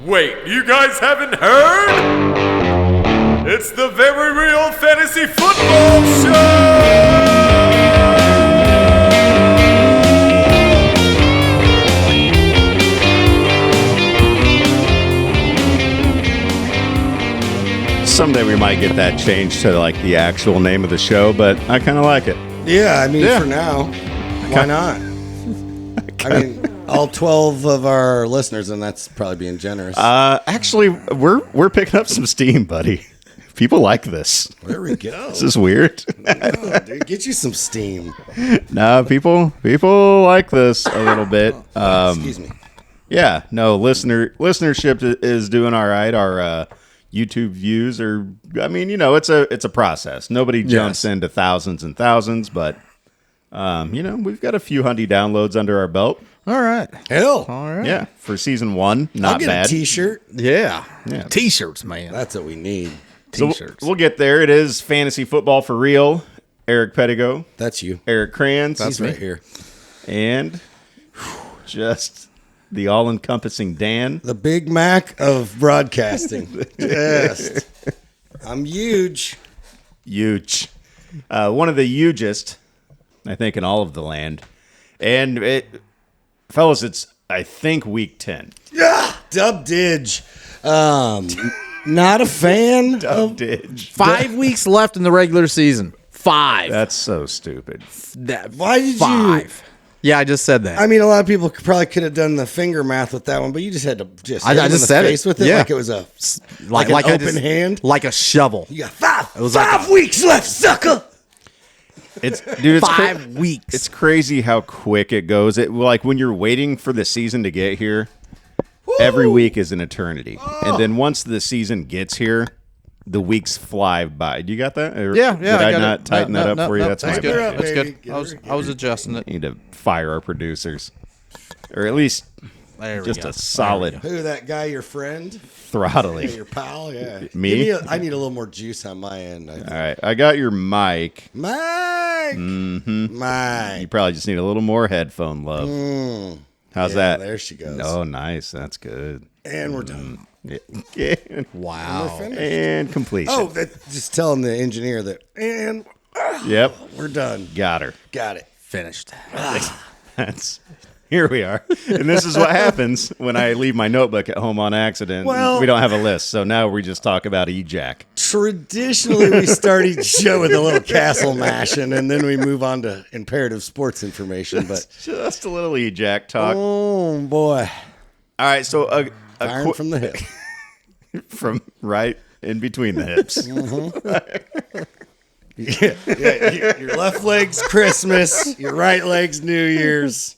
Wait, you guys haven't heard? It's the Very Real Fantasy Football Show! Someday we might get that changed to like the actual name of the show, but I kind of like it. Yeah, I mean, for now, why not? I mean, all 12 of our listeners, and that's probably being generous. Actually, we're picking up some steam, buddy. People like this. There we go. This is weird. No, dude, get you some steam. No, people like this a little bit. Excuse me. Yeah, no, listenership is doing all right. Our YouTube views are, I mean, you know, it's a process. Nobody jumps into thousands and thousands, but you know, we've got a few hundred downloads under our belt. All right. Hell. All right. Yeah, for season 1, not I'll get bad. a t-shirt. Yeah. Yeah. T-shirts, man. That's what we need. T-shirts. So we'll get there. It is fantasy football for real. Eric Pettigo, That's you. Eric Kranz, He's right here. and just the all-encompassing Dan. The Big Mac of broadcasting. Yes. I'm huge. Huge. One of the hugest, I think, in all of the land. And, fellas, it's, I think, week 10. Yeah. Dub Didge. Not a fan Dub Didge. 5 weeks left in the regular season. 5. That's so stupid. Why did 5. Yeah, I just said that. I mean, a lot of people probably could have done the finger math with that one, but you just had to just I hit him just in the said it. face with it Yeah. like it was a like I an open just- hand. like a shovel. You got five was like weeks left, sucker. It's dude. It's 5 weeks. It's crazy how quick it goes. It like when you're waiting for the season to get here, every week is an eternity. And then once the season gets here, the weeks fly by. Do you got that? Or yeah. Did I got not it. tighten that up for you? No, That's my good. bad. That's baby. good. I was adjusting it. We need to fire our producers, or at least There we just go. a solid Who, that guy, your friend? throttling. Your pal? Yeah. Me? I need a little more juice on my end. I think. All right, I got your mic. Mike. Mm-hmm. Mike. You probably just need a little more headphone love. How's Yeah, that? there she goes. Oh, nice. That's good. And we're done. Yeah. Wow. And completion. Oh, just telling the engineer that, and Yep. we're done. Got her. Got it. Finished. That's here we are. And this is what happens when I leave my notebook at home on accident. Well- We don't have a list. So now we just talk about eJack. Traditionally, we start each show with a little castle mashing, and then we move on to imperative sports information. But Just a little eJack talk. oh boy, All right. So iron from the hip. from right in between the hips. Yeah, your left leg's Christmas, your right leg's New Year's.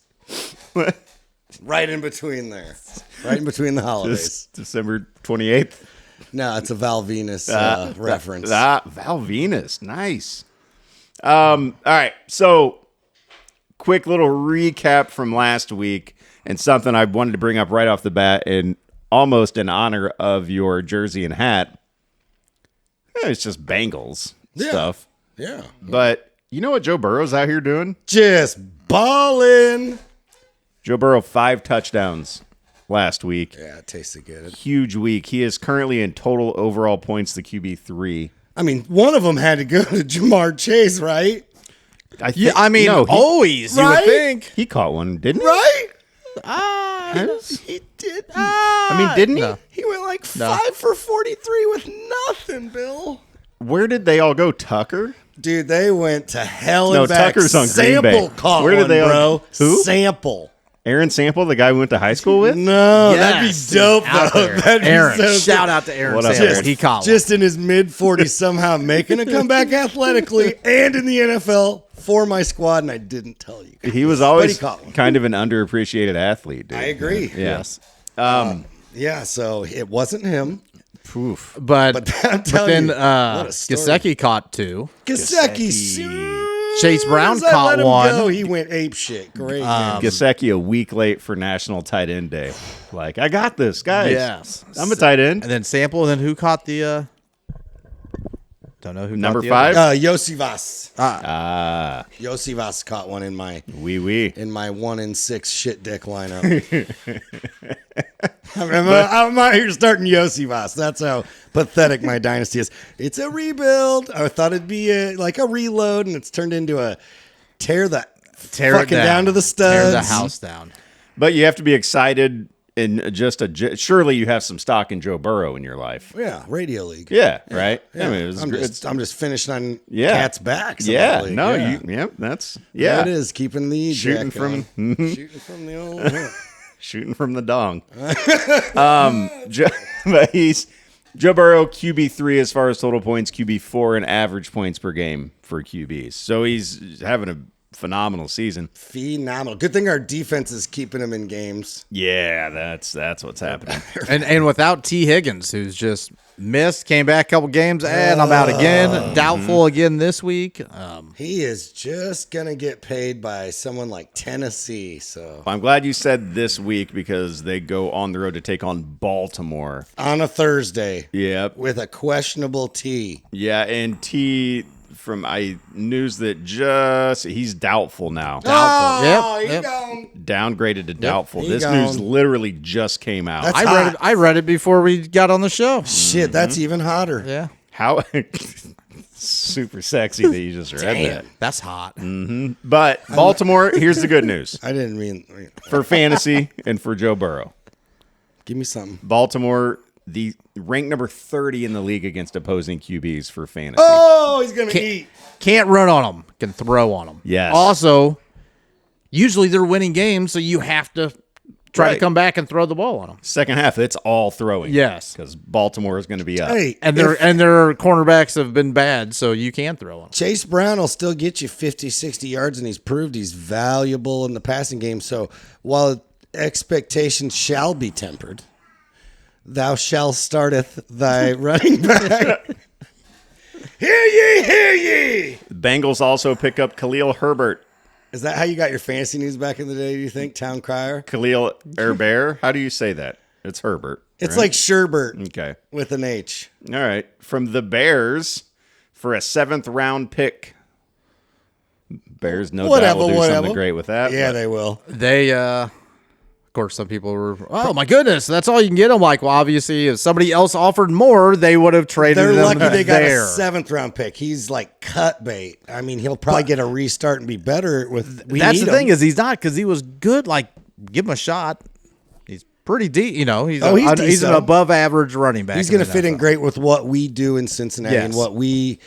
Right in between there. Right in between the holidays. December 28th. No, it's a Val Venus reference. Val Venus. Nice. All right. So, quick little recap from last week and something I wanted to bring up right off the bat and almost in honor of your jersey and hat. It's just Bengals stuff. Yeah. But you know what Joe Burrow's out here doing? Just ballin'. Joe Burrow, 5 touchdowns last week. Yeah, it tasted good. Huge week. He is currently in total overall points the QB3. I mean, one of them had to go to Jamar Chase, right? Yeah, I mean, no, always, you Right? would think. he caught one, didn't he? Right? He did. I mean, didn't he? No. He went like 5 for 43 with nothing, Bill. Where did they all go? Tucker? Dude, they went to hell No, and back. Tucker's on Green Bay. Sample caught Where did one, they all- bro. Who? Sample. Aaron Sample, the guy we went to high school with? No, Yes, that'd be dope, out though. there. That'd be Aaron, so shout good. out to Aaron What up, Sample. Aaron? He caught one. Just in his mid-40s somehow making a comeback athletically and in the NFL for my squad, and I didn't tell you guys. He was But always he caught one. kind of an underappreciated athlete, dude. I agree. Yeah. Yes. Yeah, so it wasn't him. Poof. But I'm telling then you, what a story. Gasecki caught 2. Gesicki. Chase Brown I caught let him one. Go, he went ape shit. Great. man. Gesicki a week late for National Tight End Day. Like, I got this, guys. Yes. I'm a tight end. And then Sample, and then who caught the don't know who Number caught the 5? other? Yosivas. Ah, Yosivas caught one in my wee wee. in my 1 in 6 shit dick lineup. I'm out here starting Yosivas. That's how pathetic my dynasty is. It's a rebuild. I thought it'd be like a reload, and it's turned into a tear it down to the studs. Tear the house down. But you have to be excited in surely you have some stock in Joe Burrow in your life. Yeah, Radio League. Yeah, right. Yeah. I mean, I'm just finishing on Yeah. Cat's backs. yeah, League. no, yeah. that's There it is, keeping the Shooting jack from- on. Shooting from the old. shooting from the dong. But he's Joe Burrow QB3 as far as total points, QB4 and average points per game for QBs. So he's having a phenomenal season. Phenomenal. Good thing our defense is keeping him in games. Yeah, that's what's happening. And without T. Higgins, who's just missed, came back a couple games, and I'm out again. Doubtful again this week. He is just going to get paid by someone like Tennessee. So I'm glad you said this week because they go on the road to take on Baltimore. on a Thursday Yep. with a questionable T. Yeah, and T from news that he's doubtful now. Oh, Yep, he's yep. gone. Downgraded to doubtful. he This gone. news literally just came out. That's I read it before we got on the show. Shit, that's even hotter. Yeah, How super sexy that you just read that. that's hot. But Baltimore, here's the good news I didn't mean. for fantasy and for Joe Burrow. Give me something. Baltimore, the ranked number 30 in the league against opposing QBs for fantasy. Oh, he's going to eat. Can't run on them, can throw on them. Yes. Also, usually they're winning games, so you have to try to Right. come back and throw the ball on them. Second half, it's all throwing. Yes. Because Baltimore is going to be up. Hey, And their cornerbacks have been bad, so you can throw them. Chase Brown will still get you 50, 60 yards, and he's proved he's valuable in the passing game. So while expectations shall be tempered, thou shalt starteth thy running back. Hear ye, hear ye. The Bengals also pick up Khalil Herbert. Is that how you got your fantasy news back in the day, do you think, Town Crier? Khalil Herbert? How do you say that? It's Herbert. It's right? like Sherbert Okay. with an H. All right. From the Bears for a 7th round pick. Bears, no doubt, will do something great with that. Yeah, but they will. They, of course, some people were, oh my goodness, that's all you can get. I'm like, well, obviously, if somebody else offered more, they would have traded They're them lucky they got there. a 7th round pick. He's like cut bait. I mean, he'll probably get a restart and be better with. That's the thing is he's not because he was good. Like, give him a shot. He's pretty deep. You know, he's an decent. above average running back. He's going to fit in great with what we do in Cincinnati, and Yes. what we,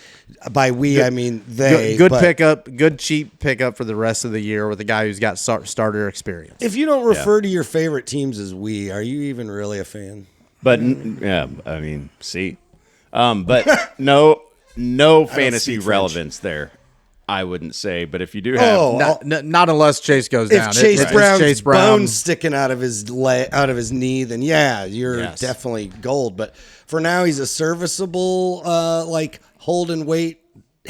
by we, I mean they. Good but pickup, good cheap pickup for the rest of the year with a guy who's got starter experience. If you don't refer to your favorite teams as we, are you even really a fan? But yeah, I mean, see. But no fantasy speak French. relevance there, I wouldn't say. But if you do have. Oh, Not unless Chase goes down. if Chase It's Brown's Chase Brown. bones sticking out of his knee, then yeah, you're Yes. definitely gold. But for now, he's a serviceable, like hold and wait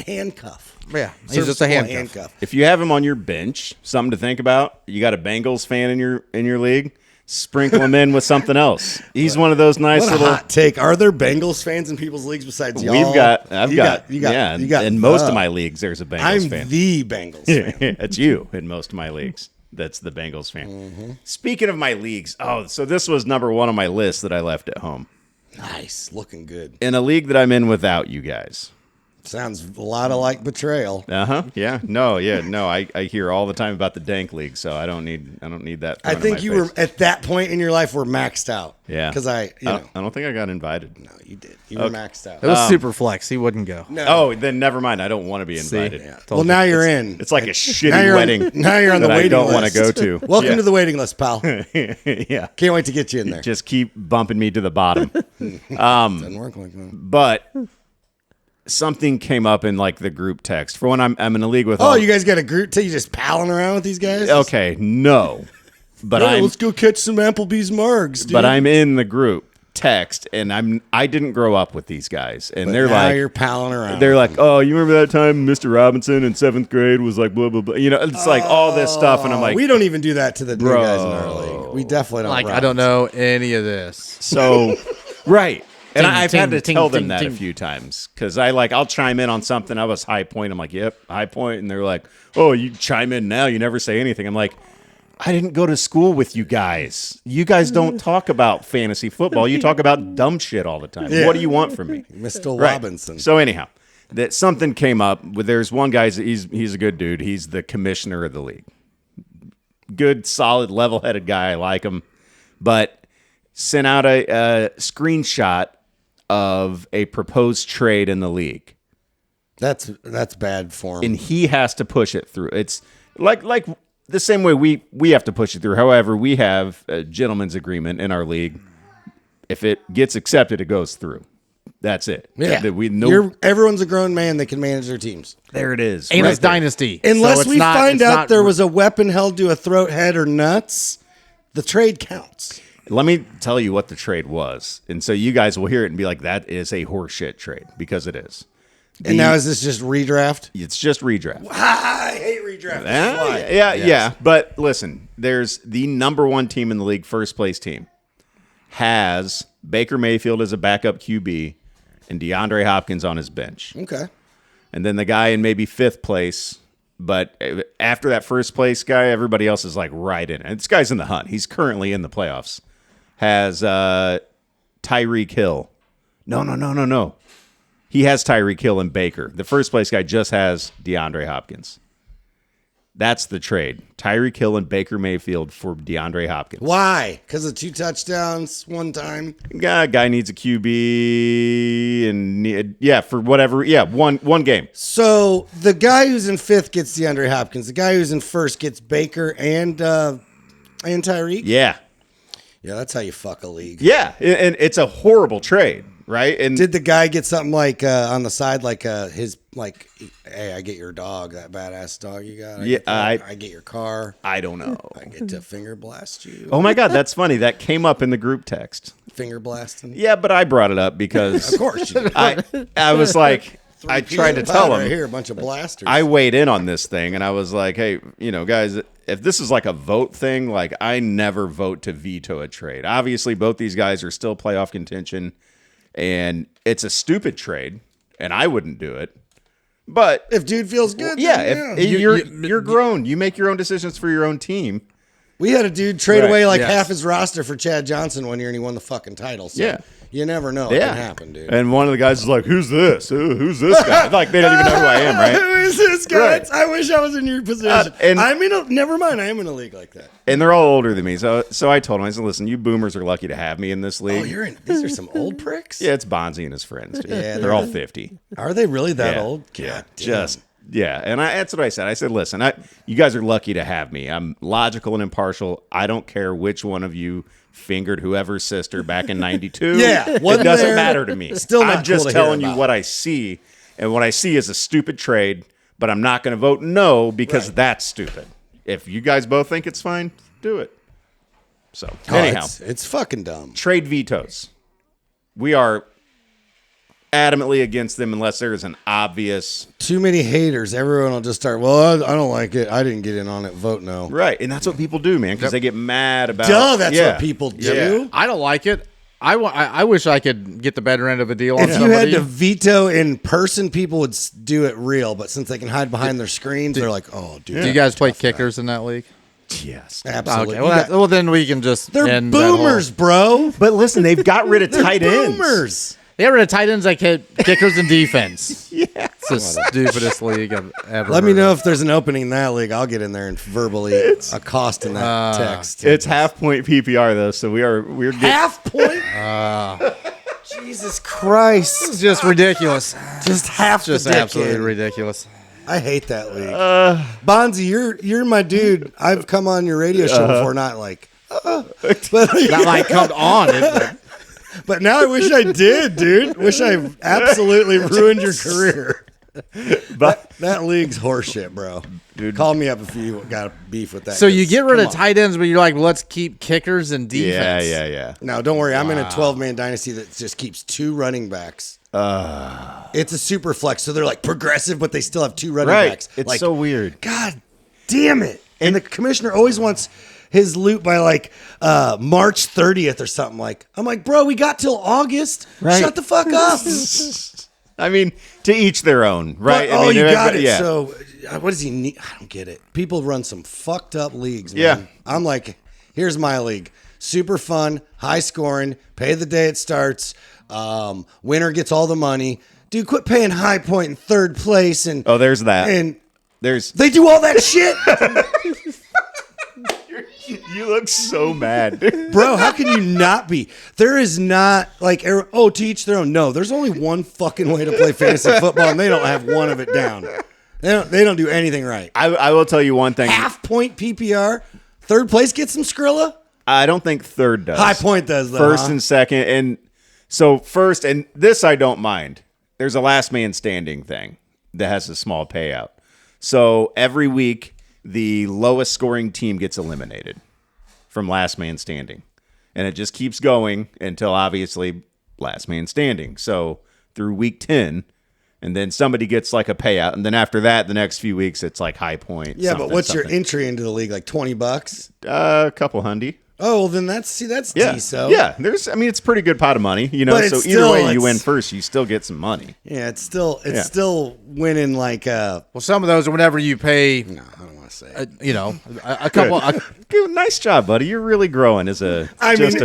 handcuff. Yeah, he's just a Serviceable handcuff. If you have him on your bench, something to think about. You got a Bengals fan in your league. Sprinkle him in with something else. He's one of those nice What a little. hot take! Are there Bengals fans in people's leagues besides y'all? I've got. In most of my leagues, there's a Bengals I'm fan. the Bengals fan. That's you in most of my leagues. That's the Bengals fan. Mm-hmm. Speaking of my leagues, so this was number 1 on my list that I left at home. Nice, looking good. In a league that I'm in without you guys. Sounds a lot of like betrayal. Yeah. No. I hear all the time about the dank league, so I don't need that. I think you were at that point in your life were maxed out. Yeah. because I don't think I got invited. no, you did. You were maxed out. It was super flex. He wouldn't go. No. Oh, then never mind. I don't want to be invited. Yeah. Well, now you're in. It's like a Now shitty you're on- wedding. now you're on the that waiting I don't want list. to go to. Welcome Yeah. to the waiting list, pal. Yeah. Can't wait to get you in there. Just keep bumping me to the bottom. Doesn't work like that. But something came up in like the group text for when I'm in a league with. Oh, all, you guys got a group? You just palling around with these guys? Okay, no, but Hey, let's go catch some Applebee's margs, dude. but I'm in the group text, and I didn't grow up with these guys, and they're now like you're palling around. they're like, oh, you remember that time Mr. Robinson in 7th grade was like blah blah blah. You know, it's like all this stuff, and I'm like, we don't even do that to the new Bro. guys in our league. We definitely don't. Like, rock. I don't know any of this. so right. And Ting, I've had ting, to ting, tell them ting, that a ting. few times because I'll chime in on something. I was High Point. I'm like, yep, High Point, and they're like, oh, you chime in now. You never say anything. I'm like, I didn't go to school with you guys. You guys don't talk about fantasy football. You talk about dumb shit all the time. Yeah. What do you want from me? Mr. Right. Robinson. So anyhow, that something came up. There's one guy. He's a good dude. He's the commissioner of the league. Good, solid, level-headed guy. I like him. But sent out a screenshot of a proposed trade in the league. That's bad form. And he has to push it through. It's like the same way we have to push it through. However, we have a gentleman's agreement in our league. If it gets accepted, it goes through. That's it. Yeah. Everyone's a grown man that can manage their teams. There it is. And right it's there. dynasty. Unless So it's we not- find it's out not- there was a weapon held to a throat, head, or nuts, the trade counts. Let me tell you what the trade was. And so you guys will hear it and be like, that is a horseshit trade, because it is. And now is this just redraft? It's just redraft. I hate redraft. That's why. Yeah. But listen, there's the number one team in the league, first place team, has Baker Mayfield as a backup QB and DeAndre Hopkins on his bench. Okay. And then the guy in maybe fifth place, but after that first place guy, everybody else is like right in it. And this guy's in the hunt. He's currently in the playoffs. Has Tyreek Hill. No. He has Tyreek Hill and Baker. The first place guy just has DeAndre Hopkins. That's the trade. Tyreek Hill and Baker Mayfield for DeAndre Hopkins. Why? Because of 2 touchdowns one time? Guy needs a QB and for whatever. Yeah, one game. So the guy who's in 5th gets DeAndre Hopkins. The guy who's in 1st gets Baker and Tyreek? Yeah. Yeah, that's how you fuck a league. Yeah, and it's a horrible trade, right? And Did the guy get something like on the side, like hey, I get your dog, that badass dog you got? I get your car. I don't know. I get to finger blast you. Oh my God, that's funny. That came up in the group text. Finger blasting? Yeah, but I brought it up because Of course you did. I was like, I tried to tell Right him. here, a bunch of blasters. I weighed in on this thing, and I was like, hey, guys, if this is like a vote thing, like I never vote to veto a trade. Obviously, both these guys are still playoff contention, and it's a stupid trade, and I wouldn't do it. But if dude feels good, yeah, then, you're grown. You make your own decisions for your own team. We had a dude trade Right, away like yes. half his roster for Chad Johnson one year, and he won the fucking title. So Yeah. you never know. It can happen, dude. And one of the guys is like, "Who's this? Who's this guy?" Like they don't even know who I am, right? Who is this guy? Right. I wish I was in your position. Never mind. I am in a league like that. And they're all older than me, so I told him, I said, "Listen, you boomers are lucky to have me in this league." Oh, these are some old pricks. Yeah, it's Bonzi and his friends. Dude. Yeah, they're all 50. Are they really that Yeah. old? God Yeah, damn. and that's what I said. I said, "Listen, you guys are lucky to have me. I'm logical and impartial. I don't care which one of you fingered whoever's sister back in '92. Yeah, it wasn't doesn't there. matter to me. Still not I'm just cool to hear telling you about. what I see, and what I see is a stupid trade. But I'm not going to vote no because Right. that's stupid. If you guys both think it's fine, do it." So Oh, anyhow, it's fucking dumb. trade vetoes. We are adamantly against them unless there is an obvious Too many haters. Everyone will just start. Well, I don't like it. I didn't get in on it. Vote no. right, and that's what people do, man, because they get mad about. Duh, that's Yeah. what people do. Yeah. I don't like it. I wish I could get the better end of a deal on If you somebody. had to veto in person, people would do it real. But since they can hide behind their screens, they're like, "Oh, dude." Do you guys play kickers in that league? Yes, Absolutely. Okay, well, then we can just They're end that whole- boomers, bro. but listen, they've got rid of tight ends. Boomers. They got rid of tight ends like kickers and defense. Yeah, it's the stupidest league I've ever. Let me heard know of. if there's an opening in that league. I'll get in there and verbally accost in that text. It's half point PPR though, so we're getting, half point. Jesus Christ! It's just ridiculous. Just half Just the absolutely dickhead. ridiculous. I hate that league. Bonzi, you're my dude. I've come on your radio show before, not like, but Not like come on. but now I wish I did, dude. Wish I absolutely ruined your career. but That league's horseshit, bro. Dude. Call me up if you got a beef with that. So you get rid Come of on. tight ends, but you're like, let's keep kickers and defense. yeah. No, don't worry. I'm in a 12-man dynasty that just keeps 2 running backs. It's a super flex, so they're like progressive, but they still have 2 running Right, backs. it's Like, so weird. God damn it! And the commissioner always wants his loot by like March 30th or something. Like, I'm like, bro, we got till August. Right. Shut the fuck up. I mean, to each their own, right? But, I mean, you got it. Yeah. So what does he need? I don't get it. People run some fucked up leagues, man. Yeah. I'm like, here's my league. Super fun, high scoring, pay the day it starts. Winner gets all the money. Dude, quit paying High Point in third place. And Oh, there's that. And There's they do all that shit. You look so mad, dude. Bro, how can you not be? There is not like, to each their own. No, there's only one fucking way to play fantasy football, and they don't have one of it down. They don't do anything right. I will tell you one thing. Half point PPR, third place gets some Skrilla. I don't think third does. High Point does though. First and second, and so first, and this I don't mind. There's a last man standing thing that has a small payout. So every week, the lowest scoring team gets eliminated from last man standing. And it just keeps going until obviously last man standing. So through week 10, and then somebody gets like a payout. And then after that, the next few weeks, it's like High Point. Yeah, but what's your entry into the league? Like $20? A couple hundy. Oh, well, then that's Yeah. decent. Yeah. It's a pretty good pot of money, you know. But So it's either way still- you win it's- first, you still get some money. Yeah, it's still winning like Well, some of those are whenever you pay, no, I don't want to say it. a couple. Good, nice job, buddy. You're really growing as a I was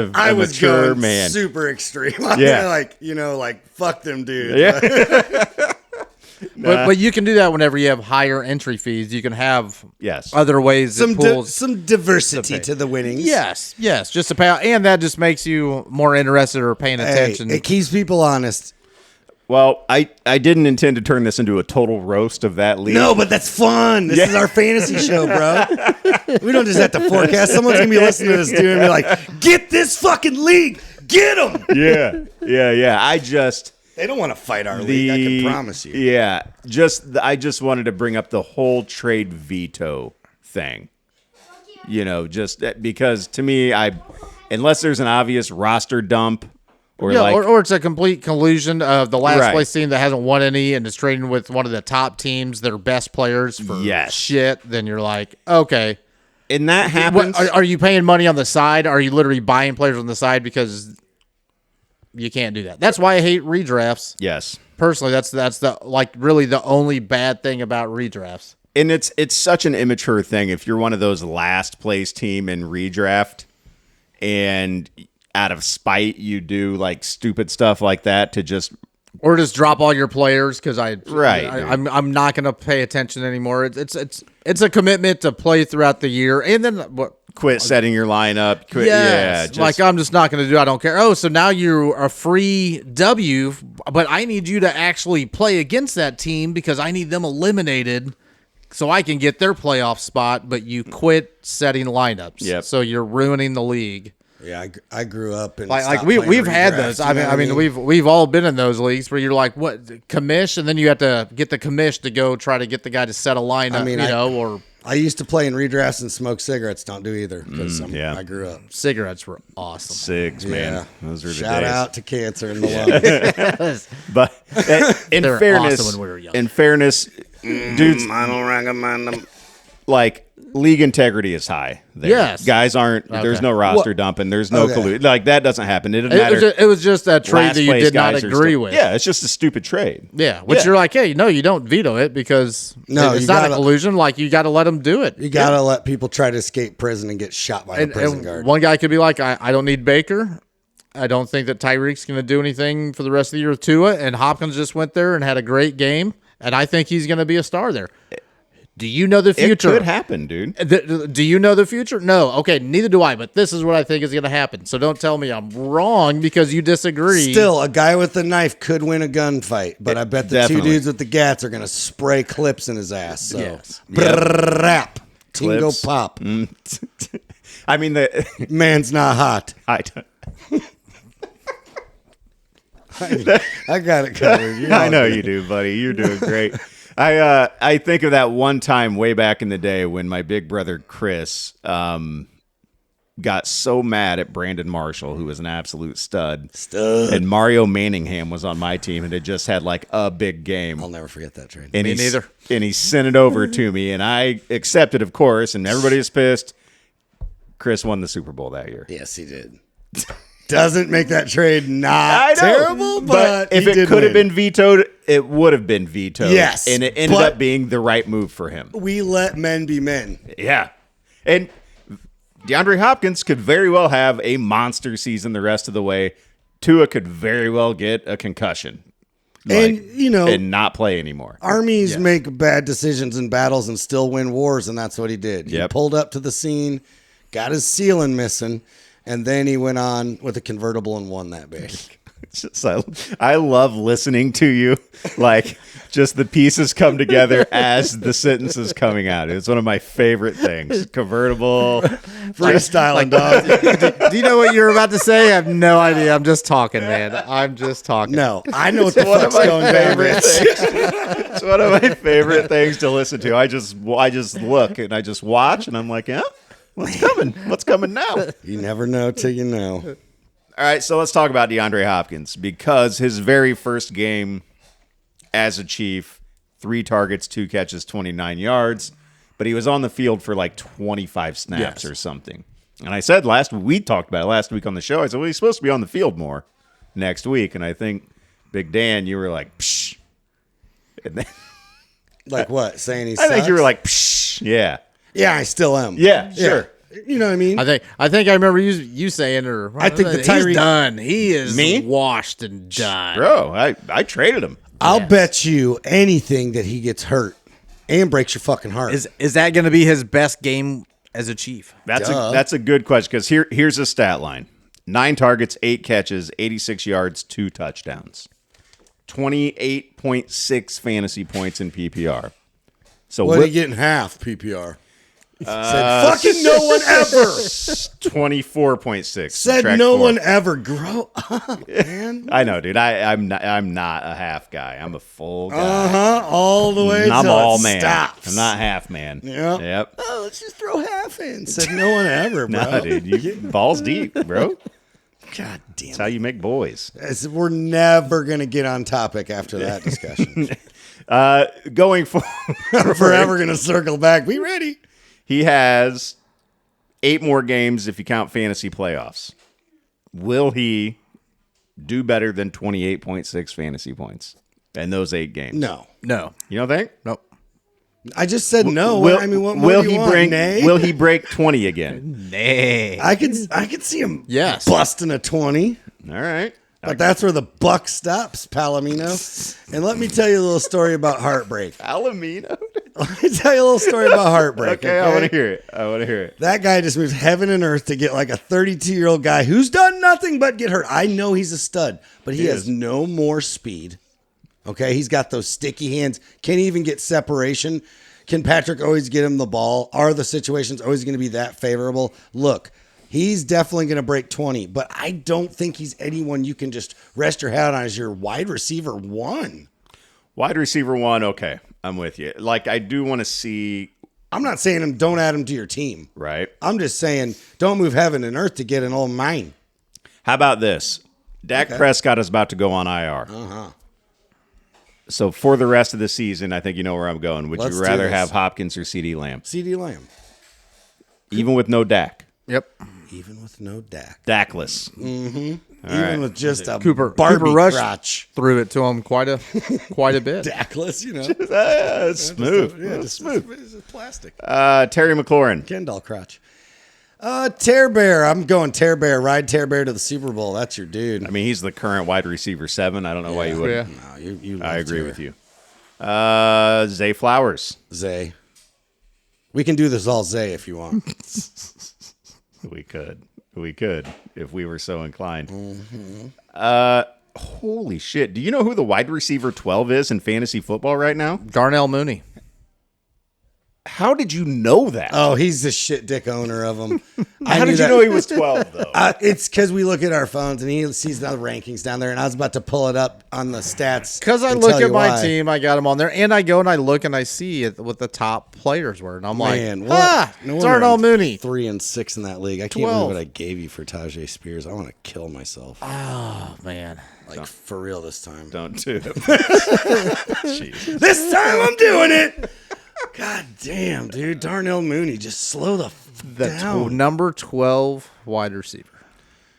mature going man. super extreme. Yeah. like fuck them dudes. Yeah. But you can do that whenever you have higher entry fees. You can have Yes. other ways some that pools. some diversity to the winnings. Yes, just to pay out, and that just makes you more interested or paying Hey, attention. it keeps people honest. Well, I didn't intend to turn this into a total roast of that league. No, but that's fun. This is our fantasy show, bro. We don't just have to forecast. Someone's gonna be listening to this dude and be like, "Get this fucking league, get them." Yeah. They don't want to fight our league. I can promise you. Yeah. I just wanted to bring up the whole trade veto thing. You know, just because to me, unless there's an obvious roster dump or or it's a complete collusion of the last Right. place team that hasn't won any and is trading with one of the top teams, their best players for Yes. shit. Then you're like, okay, and that happens. are you paying money on the side? Are you literally buying players on the side because you can't do that? That's why I hate redrafts. Yes. Personally, that's the really the only bad thing about redrafts. And it's such an immature thing if you're one of those last place team in redraft and out of spite you do like stupid stuff like that to just Or just drop all your players because Right. I'm not going to pay attention anymore. It's a commitment to play throughout the year, and then what? quit setting your lineup. Quit, Yes, like I'm just not going to do. I don't care. Oh, so now you're a free W, but I need you to actually play against that team because I need them eliminated so I can get their playoff spot. But you quit setting lineups. Yep. So you're ruining the league. Yeah, I grew up and Like stopped we've playing had redraft, those. you I know what mean we've all been in those leagues where you're like, what commish, and then you have to get the commish to go try to get the guy to set a lineup. Or I used to play in redrafts and smoke cigarettes. Don't do either because yeah. I grew up. cigarettes were awesome. Six, man. Yeah. Those were the Shout days. out to cancer in the lungs. But in They were fairness, awesome when we were young. dudes, I don't recommend them. like league integrity is high. There. Yes. Guys aren't. There's no roster dumping. There's no Okay. collusion. Like that doesn't happen. It doesn't matter. It was just that trade Last that you place did not guys are agree still- with. Yeah, it's just a stupid trade. Yeah, which Yeah. you're like, hey, no, you don't veto it because No, it's you not gotta- a collusion. Like you got to let them do it. You gotta let people try to escape prison and get shot by a prison guard. One guy could be like, I don't need Baker. I don't think that Tyreek's going to do anything for the rest of the year with Tua. And Hopkins just went there and had a great game. And I think he's going to be a star there. Do you know the It future? could happen, dude. Do you know the future? No. Okay, neither do I. But this is what I think is going to happen. So don't tell me I'm wrong because you disagree. Still, a guy with a knife could win a gunfight, but I bet the Definitely. two dudes with the gats are gonna spray clips in his ass. So, Yes. brrrrap, tingo Clips. pop. I mean, Man's not hot. I don't- I got it covered. You I know all you do, buddy. You're doing great. I think of that one time way back in the day when my big brother Chris got so mad at Brandon Marshall, who was an absolute stud. And Mario Manningham was on my team and had just had like a big game. I'll never forget that trade. And Me he neither. And he sent it over to me, and I accepted, of course, and everybody was pissed. Chris won the Super Bowl that year. Yes, he did. Doesn't make that trade not terrible, but if it could have been vetoed, it would have been vetoed. Yes, and it ended up being the right move for him. We let men be men. Yeah, and DeAndre Hopkins could very well have a monster season the rest of the way. Tua could very well get a concussion. And not play anymore. Armies make bad decisions in battles and still win wars, and that's what he did. He pulled up to the scene, got his ceiling missing, and then he went on with a convertible and won that big. I love listening to you, like just the pieces come together as the sentence is coming out. It's one of my favorite things. Convertible, freestyling, dog. Do you know what you're about to say? I have no idea. I'm just talking, man. I'm just talking. No, I know what the fuck's going down. It's one of my favorite things to listen to. I just look and I just watch, and I'm like, yeah, what's coming? What's coming now? You never know till you know. All right, so let's talk about DeAndre Hopkins, because his very first game as a Chief, 3 targets, 2 catches, 29 yards, but he was on the field for like 25 snaps or something. And I said we talked about it last week on the show. I said, well, he's supposed to be on the field more next week. And I think, Big Dan, you were like, psh. And then, like what? Saying he I think you were like, psh. Yeah. Yeah, I still am. Yeah, sure. You know what I mean? I think I remember you saying, or I think the Tyree he's done. He is Me? washed and done. Bro, I traded him. I'll bet you anything that he gets hurt and breaks your fucking heart. Is that going to be his best game as a Chief? That's a good question, because here's a stat line: 9 targets, 8 catches, 86 yards, 2 touchdowns, 28.6 fantasy points in PPR. So what are you getting half PPR? Said fucking no one ever. 24.6. Said no one ever. Grow up, man. I know, dude. I'm not a half guy. I'm a full guy. All the way. I'm till all it man. stops. I'm not half man. Yep. Oh, let's just throw half in. Said no one ever, bro. No, dude. You balls deep, bro. God damn. That's how you make boys. We're never gonna get on topic after that discussion. Going forward, We're forever gonna circle back. Be ready. he has 8 more games if you count fantasy playoffs. Will he do better than 28.6 fantasy points in those 8 games? No. You don't think? Nope. I just said no. Will, I mean, what will do you he want? break? Nay? Will he break 20 again? Nay. I could see him Yes. busting a 20. All right. But that's where the buck stops, Palomino. And let me tell you a little story about heartbreak. Palomino. Let me tell you a little story about heartbreak. Okay, I want to hear it. That guy just moves heaven and earth to get like a 32-year-old guy who's done nothing but get hurt. I know he's a stud, but he has no more speed. Okay, he's got those sticky hands. Can't even get separation. Can Patrick always get him the ball? Are the situations always going to be that favorable? Look, he's definitely going to break 20, but I don't think he's anyone you can just rest your head on as your wide receiver 1. Wide receiver 1, okay. I'm with you. Like, I do want to see. I'm not saying don't add him to your team. Right. I'm just saying don't move heaven and earth to get an old mine. How about this? Dak Prescott is about to go on IR. Uh-huh. So for the rest of the season, I think you know where I'm going. Would Let's you do rather this. have Hopkins or CeeDee Lamb? CeeDee Lamb. Even with no Dak? Yep. Even with no Dak. Dakless. Even with just a Cooper Barbie Rush crotch. threw it to him quite a bit. Dakless, you know. It's smooth. Just smooth. It's plastic. Terry McLaurin. Ken doll crotch. Tear Bear. I'm going Tear Bear. Ride Tear Bear to the Super Bowl. That's your dude. I mean, he's the current wide receiver 7. I don't know why you wouldn't. Yeah. No, you I love agree Tear. with you. Zay Flowers. Zay. We can do this all Zay if you want. We could if we were so inclined. Holy shit. Do you know who the wide receiver 12 is in fantasy football right now? Darnell Mooney. How did you know that? Oh, he's the shit dick owner of them. How did you know he was 12, though? It's because we look at our phones and he sees the rankings down there, and I was about to pull it up on the stats. Because I and look tell at you my why. team, I got them on there, and I go and I look and I see what the top players were, and I'm Man, like, what? No it's wonder Darnell I'm Mooney. 3-6 in that league. I can't 12. believe what I gave you for Tajay Spears. I want to kill myself. Oh man, Like for real this time. Don't do it. This time I'm doing it. God damn, dude. Darnell Mooney, just slow the the down. number 12 wide receiver.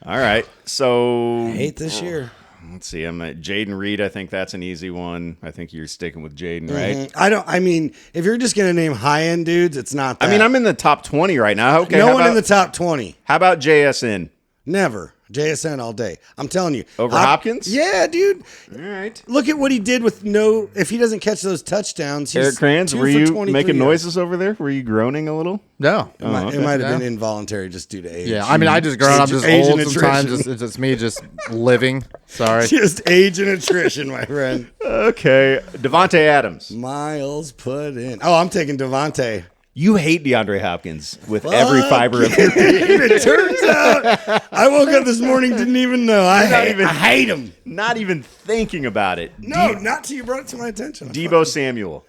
All right. So Hate this year. let's see. I'm at Jaden Reed. I think that's an easy one. I think you're sticking with Jaden, right? I mean, if you're just going to name high-end dudes, it's not that. I mean, I'm in the top 20 right now. Okay. no one in the top 20. How about JSN? Never. JSN all day. I'm telling you. Over Hopkins? Yeah, dude. All right. Look at what he did with if he doesn't catch those touchdowns. He's Eric Kranz, 2 were for you 23 making yards. noises over there? Were you groaning a little? No. It might have been involuntary just due to age. Yeah, I mean, I just grown. I'm just Age old and sometimes. attrition. It's just me just living. Sorry. Just age and attrition, my friend. Okay. Devontae Adams. Miles put in. Oh, I'm taking Devontae. You hate DeAndre Hopkins with every fiber of your being. It turns out I woke up this morning, didn't even know. I hate him. Not even thinking about it. No, not till you brought it to my attention. Debo Samuel.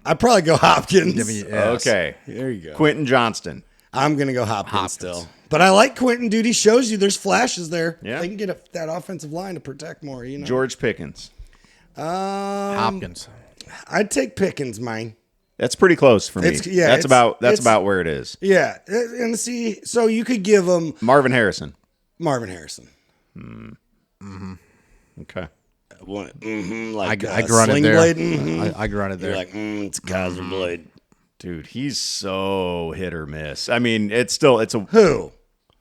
I'd probably go Hopkins. Okay. There you go. Quentin Johnston. I'm going to go Hopkins still. But I like Quentin, dude. He shows you there's flashes there. Yeah. They can get that offensive line to protect more, you know. George Pickens. Hopkins. I'd take Pickens, mine. That's pretty close for me. That's about where it is. Yeah. And see, so you could give him Marvin Harrison. Marvin Harrison. Okay. Like I grunted Sling there. Blade. Mhm. I grunted there. You're like, it's Kaiser Blade. Dude, he's so hit or miss. I mean, it's a Who?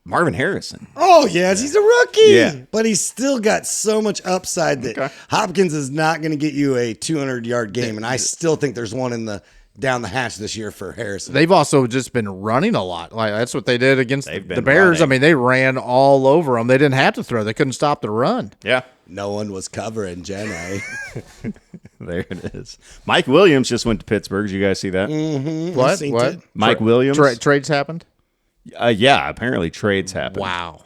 Marvin Harrison. Oh, yes, he's a rookie. Yeah. But he's still got so much upside that Hopkins is not going to get you a 200-yard game. And I still think there's one down the hatch this year for Harrison. They've also just been running a lot. Like that's what they did against They've the been Bears. running. I mean, they ran all over them. They didn't have to throw. They couldn't stop the run. Yeah. No one was covering Jenny. There it is. Mike Williams just went to Pittsburgh. Did you guys see that? What? seen What? it. Mike Williams? Trades happened. Yeah, apparently trades happen. Wow.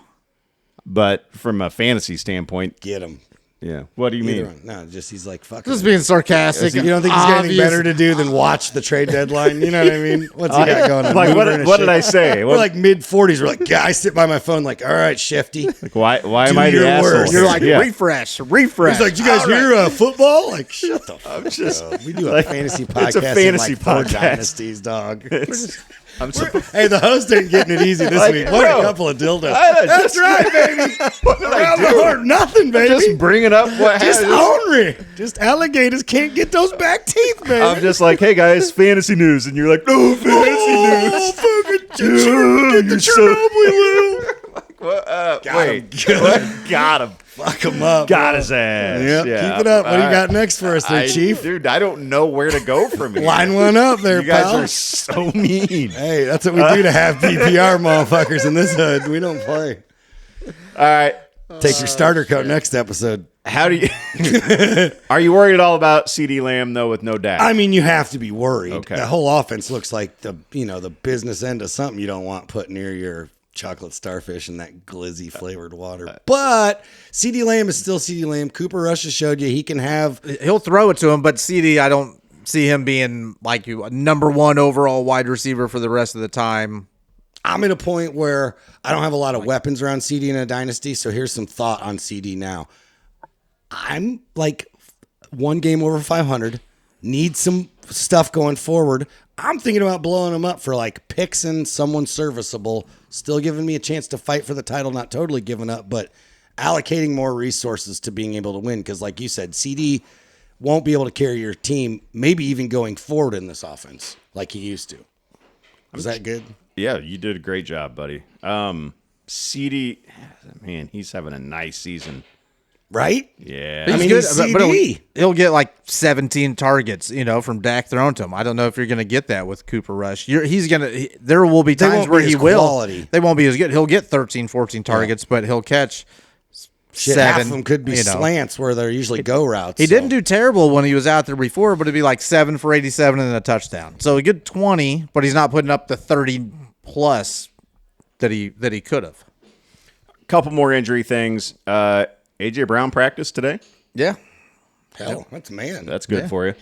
But from a fantasy standpoint, Get him. yeah. What do you Either mean? one. No, just he's like, fuck Just it. being sarcastic. You don't think he's got anything Obvious- better to do than watch the trade deadline? You know what I mean? What's he got going on? Like, Moving and what did shit. I say? We're like mid-40s. We're like, yeah, I sit by my phone like, all right, Shifty. Like, why am Do I the your asshole? worst. You're like Yeah. refresh. He's like, did you guys hear football? Like, shut the fuck up. We do a fantasy podcast. It's a fantasy in like 4 podcast. dynasties, dog. I'm supposed Hey, the host ain't getting it easy this Like, week. What bro, a couple of dildos. That's That's right, baby. What did I Around the do? horn, nothing, baby. Just bringing up what Just happened. ornery. Just alligators can't get those back teeth, baby. I'm just like, hey guys, fantasy news, and you're like, no fantasy news. Fucking get the Chernobyl. Like, what? Got Wait, him. what? Got him. Fuck him up. Got bro. his ass. Yep, Yeah. keep it up. What do you All got right. next for us there, Chief? Dude, I don't know where to go from here. Line one up there, You guys pal. are so mean. Hey, that's what we do to have PPR motherfuckers in this hood. We don't play. All right. Take your starter coat next episode. How do you? Are you worried at all about CD Lamb though, with no Dak? I mean, you have to be worried. Okay. The whole offense looks like the business end of something you don't want put near your chocolate starfish and that glizzy flavored water. But CD Lamb is still CD Lamb. Cooper Rush has showed you he can have. He'll throw it to him, but CD, I don't see him being like a number 1 overall wide receiver for the rest of the time. I'm at a point where I don't have a lot of weapons around CD in a dynasty. So here's some thought on CD now. I'm like 1 game over 500. Need some stuff going forward. I'm thinking about blowing him up for like picks and someone serviceable. Still giving me a chance to fight for the title. Not totally giving up, but allocating more resources to being able to win. Because like you said, CD won't be able to carry your team, maybe even going forward in this offense like he used to. Was that good? Yeah, you did a great job, buddy. CD, man, he's having a nice season. Right? Yeah. I mean, good, he's but CD. he'll get like 17 targets, from Dak thrown to him. I don't know if you're going to get that with Cooper Rush. There will be times won't where be he as will. quality. They won't be as good. He'll get 13, 14 targets, but he'll catch Shit, 7. half of them could be slants where they're usually go routes. He didn't do terrible when he was out there before, but it'd be like 7 for 87 and a touchdown. So a good 20, but he's not putting up the 30 plus that he could have. Couple more injury things. AJ Brown practiced today. Yeah. Hell, that's man. That's good for you.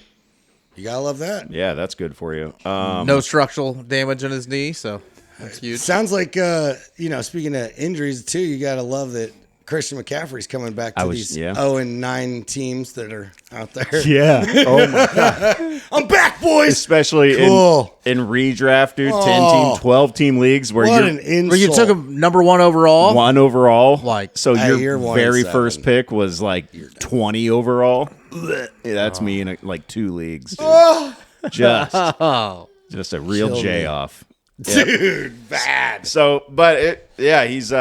You gotta love that. Yeah, that's good for you. No structural damage in his knee, so that's huge. Sounds like speaking of injuries too, you gotta love that Christian McCaffrey's coming back to these 0-9 teams that are out there. Yeah. Oh my God. I'm back, boys. Especially Cool. in redraft, dude. 10-team, 12-team leagues where What you're an insult. Where you took him number 1 overall. 1 overall. Like, so hey, your you're 1 very and 7. first pick was like 20 overall. Yeah, that's me in like 2 leagues, dude. Just a real Kill J me. off. Yep. Dude, bad. So, but he's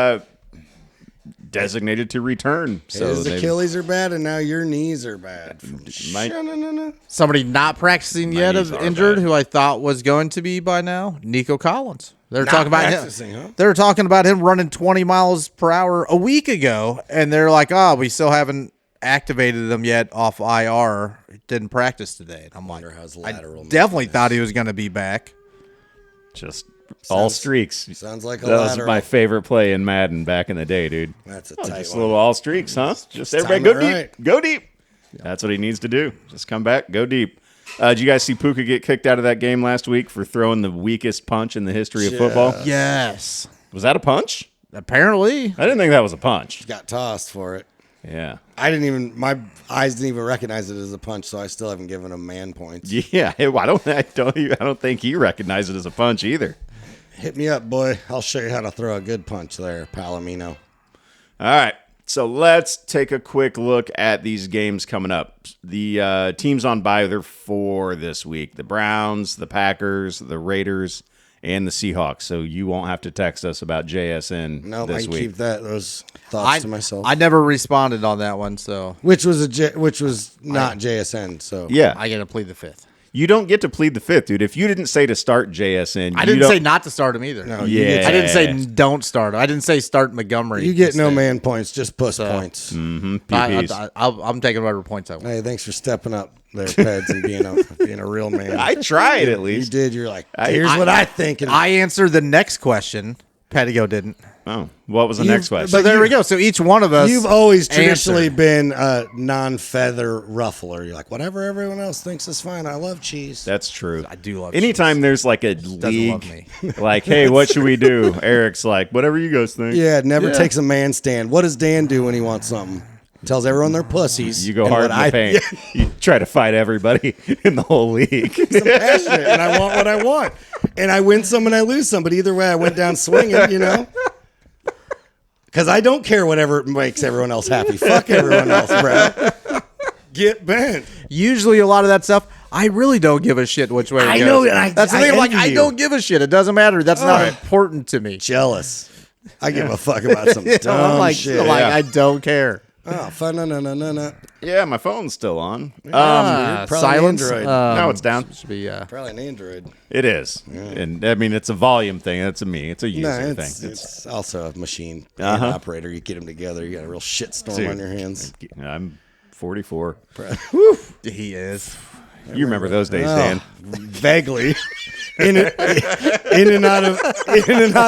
designated to return. So His they've- Achilles are bad, and now your knees are bad. My- Sha-na-na-na. Somebody not practicing yet knees of are injured, bad. who I thought was going to be by now, Nico Collins. They're talking about practicing, him. huh? They were talking about him running 20 miles per hour a week ago, and they're like, "Oh, we still haven't activated him yet off IR. Didn't practice today." And I'm like, Wonder how's I lateral definitely movement thought he was going to be back. just all streaks. Sounds like a That was lateral. my favorite play in Madden back in the day, dude. That's a Oh, tight just a one. little all streaks, huh? Just everybody time go it deep. right. Go deep. That's what he needs to do. Just come back, go deep. Did you guys see Puka get kicked out of that game last week for throwing the weakest punch in the history of football? Yes, Was that a punch? apparently. I didn't think that was a punch. Got tossed for it. Yeah. My eyes didn't even recognize it as a punch, so I still haven't given him man points. Yeah. I don't think he recognized it as a punch either. Hit me up, boy. I'll show you how to throw a good punch there, Palomino. All right. So let's take a quick look at these games coming up. The teams on bye, there are 4 this week. The Browns, the Packers, the Raiders, and the Seahawks. So you won't have to text us about JSN No, I this can week. keep those thoughts to myself. I never responded on that one, so which was not JSN. So Yeah. I get to plead the 5th. You don't get to plead the 5th, dude. If you didn't say to start JSN, I you didn't don't- say not to start him either. No, Yeah. I didn't say don't start him. I didn't say start Montgomery. you get no instead. man points, just puss points. PPs. I'm taking whatever points I want. Hey, thanks for stepping up there, Peds, and being a real man. I tried at You least. did. You're like, here's what I think. And I answered the next question. Pettigo didn't. Oh, what was the You've- next question? So there we go. So each one of us. You've always traditionally answered. been a non-feather ruffler. You're like, whatever everyone else thinks is fine. I love cheese. That's true. I do love Anytime there's like a love league, me. like, hey, what should we do? Eric's like, whatever you guys think. Yeah, it never takes a man stand. What does Dan do when he wants something? Tells everyone they're pussies. You go And hard in what the paint. You try to fight everybody in the whole league. I'm passionate, and I want what I want. And I win some and I lose some. But either way, I went down swinging, Because I don't care whatever makes everyone else happy. Fuck everyone else, bro. Get bent. Usually a lot of that stuff, I really don't give a shit which way it I goes. know, and That's the I thing. I'm like, envy I you. don't give a shit. It doesn't matter. That's not right. important to me. Jealous. I give a fuck about some dumb I'm like, shit. I don't care. Oh, fun. No. Yeah, my phone's still on. probably Silence. Android. Now it's down. Should be. Probably an Android. It is. And I mean, it's a volume thing. That's a me. It's a user No, thing. it's also a machine and operator. You get them together, you got a real shitstorm Dude. on your hands. I'm 44. He is. You remember those days, Oh, Dan. vaguely. in and out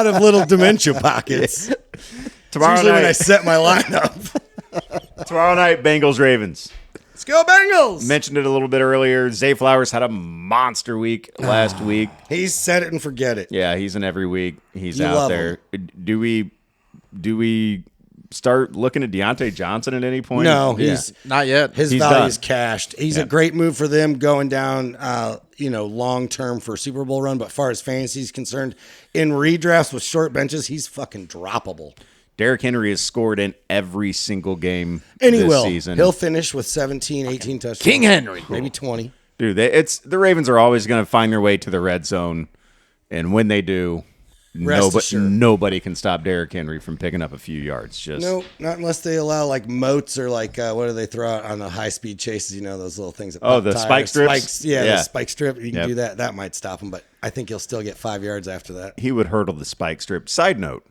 of little dementia pockets. Tomorrow Usually when I night, set my lineup. Bengals Ravens. Let's go Bengals. Mentioned it a little bit earlier. Zay Flowers had a monster week last week. He's set it and forget it. Yeah, he's in every week. He's You out love there. Do we start looking at Deontay Johnson at any point? No, Yeah. he's Not yet. his He's value's done. cashed. He's Yeah. a great move for them going down, long term for Super Bowl run. But as far as fantasy is concerned, in redrafts with short benches, he's fucking droppable. Derrick Henry has scored in every single game And he this will. season. He'll finish with 17, 18 touchdowns. King Henry. Maybe 20. Dude, the Ravens are always going to find their way to the red zone, and when they do, Rest assured. nobody can stop Derrick Henry from picking up a few yards. Just No, not unless they allow like moats or like what do they throw out on the high speed chases? Those little things. That Oh, pop the tires. spike strips? Spikes, yeah, Yeah. the spike strip. You can Yep. do that. That might stop him, but I think he'll still get 5 yards after that. he would hurdle the spike strip. Side note: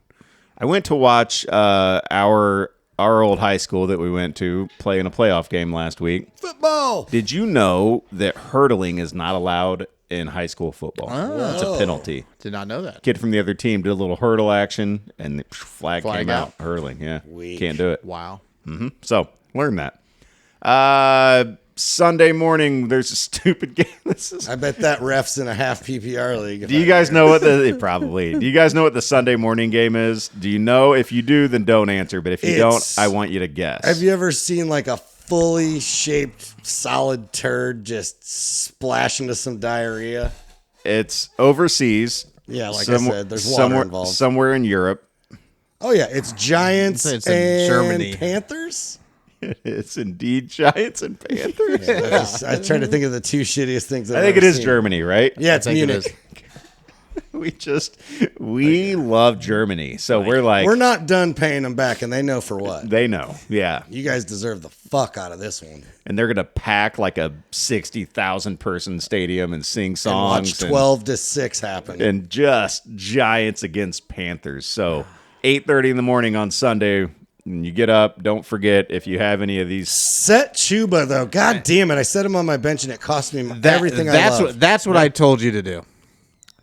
I went to watch our old high school that we went to play in a playoff game last week. Football. Did you know that hurdling is not allowed in high school football? It's a penalty. Did not know that. Kid from the other team did a little hurdle action, and the flag came out. out. Hurdling, yeah, Weak. can't do it. Wow. So learn that. Sunday morning, there's a stupid game. I bet that ref's in a half PPR league. Do you guys know what the probably? Do you guys know what the Sunday morning game is? Do you know? If you do, then don't answer. But if you It's- don't, I want you to guess. Have you ever seen like a fully shaped solid turd just splash into some diarrhea? It's overseas. Yeah, like I said, there's water involved. Somewhere in Europe. Oh yeah, it's Giants It's in and Germany. Panthers. It's indeed Giants and Panthers. I tried to think of the two shittiest things. I think it is Germany, right? Yeah, it's I think it Munich. We love Germany, so we're like, We're not done paying them back, and they know for what. they know, yeah, You guys deserve the fuck out of this one. and they're gonna pack like a 60,000 person stadium and sing And songs watch 12-6 happen. and just Giants against Panthers. So 8:30 in the morning on Sunday, and you get up. Don't forget if you have any of these. Set Chuba though. God damn it! I set him on my bench, and it cost me everything I love. That's what I told you to do.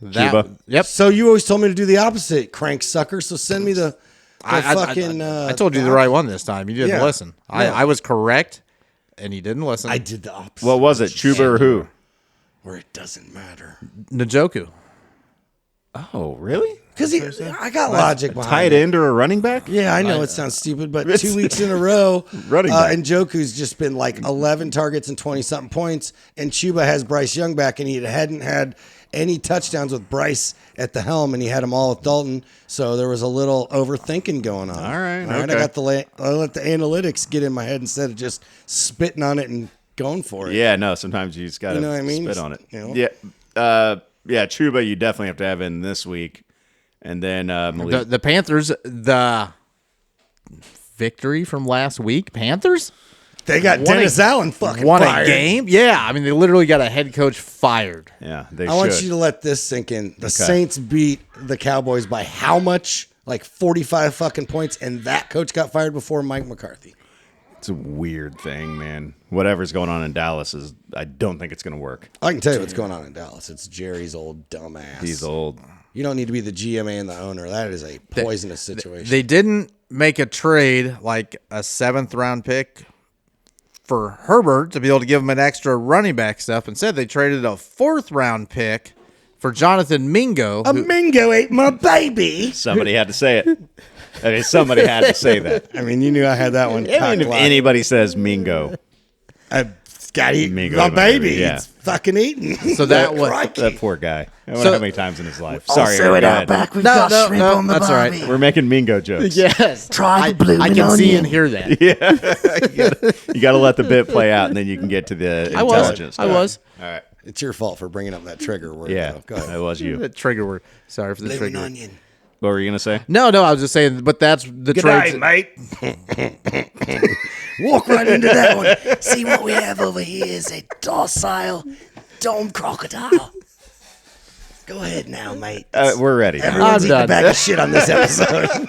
Chuba. Yep. So you always told me to do the opposite, crank sucker. So send me the fucking. I told you the right one this time. You didn't Yeah. listen. Yeah. I was correct, and you didn't listen. I did the opposite. What was it, Chuba or who? Where it doesn't matter. Njoku. Oh, really? Because I got logic behind Tight it. end or a running back? Yeah, I know it sounds stupid, but 2 weeks in a row, Running back. Njoku's just been like 11 targets and 20-something points, and Chuba has Bryce Young back, and he hadn't had any touchdowns with Bryce at the helm, and he had them all with Dalton, so there was a little overthinking going on. All right, I okay. got I let the analytics get in my head instead of just spitting on it and going for it. Yeah, no. Sometimes you just gotta You know what I mean? spit on it. You know? Yeah. Chuba, you definitely have to have in this week, and then Malik. The Panthers. The victory from last week. Panthers They got Won a- Dennis Allen fucking won fired. a game. Yeah, I mean they literally got a head coach fired. Yeah, they I want should. you to let this sink in. The Saints beat the Cowboys by how much? Like 45 fucking points, and that coach got fired before Mike McCarthy. It's a weird thing, man. Whatever's going on in Dallas is. I don't think it's going to work. I can tell you what's going on in Dallas. It's Jerry's old dumbass. He's old. You don't need to be the GMA and the owner. That is a poisonous situation. They didn't make a trade like a 7th round pick for Herbert to be able to give him an extra running back stuff. Instead, they traded a 4th round pick for Jonathan Mingo. a Mingo ate my baby. Somebody had to say it. I mean, somebody had to say that. I mean, you knew I had that one. I mean, if anybody says Mingo, I got to eat Mingo my ate my baby. baby, yeah. It's fucking eating. So that was that poor guy. I wonder So- how many times in his life. Sorry, Also Aaron, in go our ahead. back, we've No, got no, shrimp no, on the that's all right. barbie. We're making Mingo jokes. yes. Try the bloomin' I can see onion. and hear that. You got to let the bit play out, and then you can get to the intelligence. I was. All right. It's your fault for bringing up that trigger word. Yeah, though. Go ahead. that was you. The trigger word. Sorry for the Bloomin' trigger word. onion. What were you gonna say? No, I was just saying, but that's the trade. mate. Walk right into that one. See what we have over here is a docile dome crocodile. Go ahead now, mate. We're ready. Everyone's I'm eating a done. bag of shit on this episode.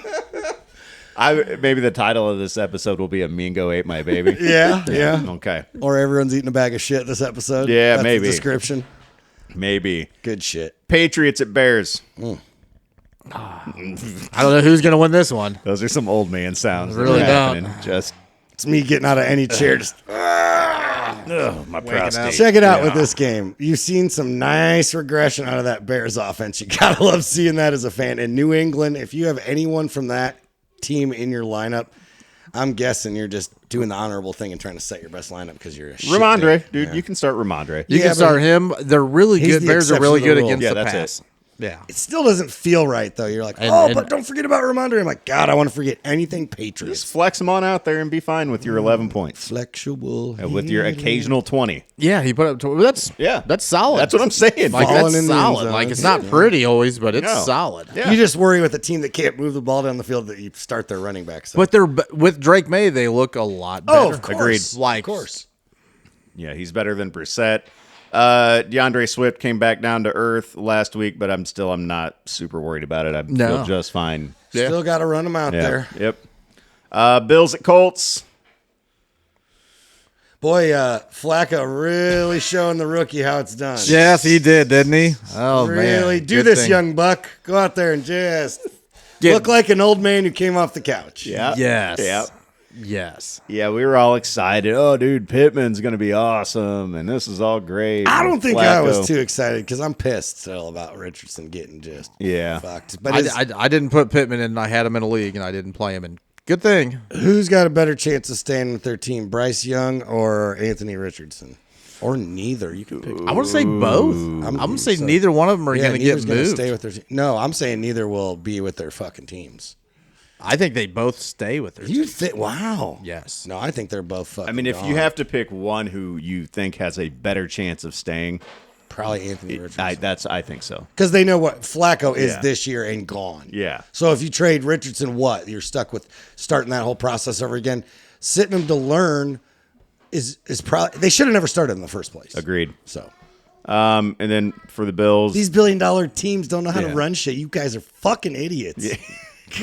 Maybe the title of this episode will be "A Mingo Ate My Baby." yeah. Okay. Or everyone's eating a bag of shit this episode. Yeah, That's maybe. the description. Maybe. Good shit. Patriots at Bears. I don't know who's going to win this one. Those are some old man sounds. that Really are don't. happening. Just It's me getting out of any chair. Just my prostate. check it out with this game. You've seen some nice regression out of that Bears offense. You gotta love seeing that as a fan. In New England, if you have anyone from that team in your lineup, I'm guessing you're just doing the honorable thing and trying to set your best lineup because you're a shit Ramondre, dude. dude, Yeah. you can start Ramondre. You Yeah, can but start him. They're really he's good. the Bears are exception really to the good rule. against Yeah, the that's pass. it. Yeah. It still doesn't feel right though. You're like, And- but don't forget about Ramondre. I'm like, God, I want to forget anything Patriots. Just flex them on out there and be fine with your 11 points. Flexible. With your occasional 20. Yeah, he put up. That's Yeah. That's solid. That's what I'm saying. Like Falling that's in the end solid. zone. Like it's not pretty always, but it's No. solid. Yeah. You just worry with a team that can't move the ball down the field that you start their running backs. But they're with Drake May, they look a lot better. oh, of course. Agreed. Like, Of course. Yeah, he's better than Brissett. DeAndre Swift came back down to earth last week, but I'm not super worried about it. I No. feel just fine. Yeah. Still got to run them out Yeah. there. Yep. Bills at Colts. Boy, Flacco really showing the rookie how it's done. Yes, he did, didn't he? Oh man, Really do Good this, thing. young buck. Go out there and just Get- look like an old man who came off the couch. Yeah. Yes. Yeah. Yes. Yeah, we were all excited. Oh, dude, Pittman's going to be awesome, and this is all great. I don't And think I was Flacco- too excited because I'm pissed still about Richardson getting just Yeah. fucked. But I didn't put Pittman in. I had him in a league, and I didn't play him in Good thing. Who's got a better chance of staying with their team, Bryce Young or Anthony Richardson? Or neither. You can pick. I want to say both. I'm going to say neither one of them are going to get moved. Stay with their No, I'm saying neither will be with their fucking teams. I think they both stay with their You teams. think? Wow. Yes. No, I think they're both fucking. I mean, if gone. you have to pick one who you think has a better chance of staying, probably Anthony Richardson, I think so. because they know what Flacco is Yeah. this year and gone. Yeah. So if you trade Richardson, what you're stuck with starting that whole process over again. Sitting him to learn is probably they should have never started in the first place. Agreed. So And then for the Bills, these billion-dollar teams don't know how to Yeah. run shit. You guys are fucking idiots. They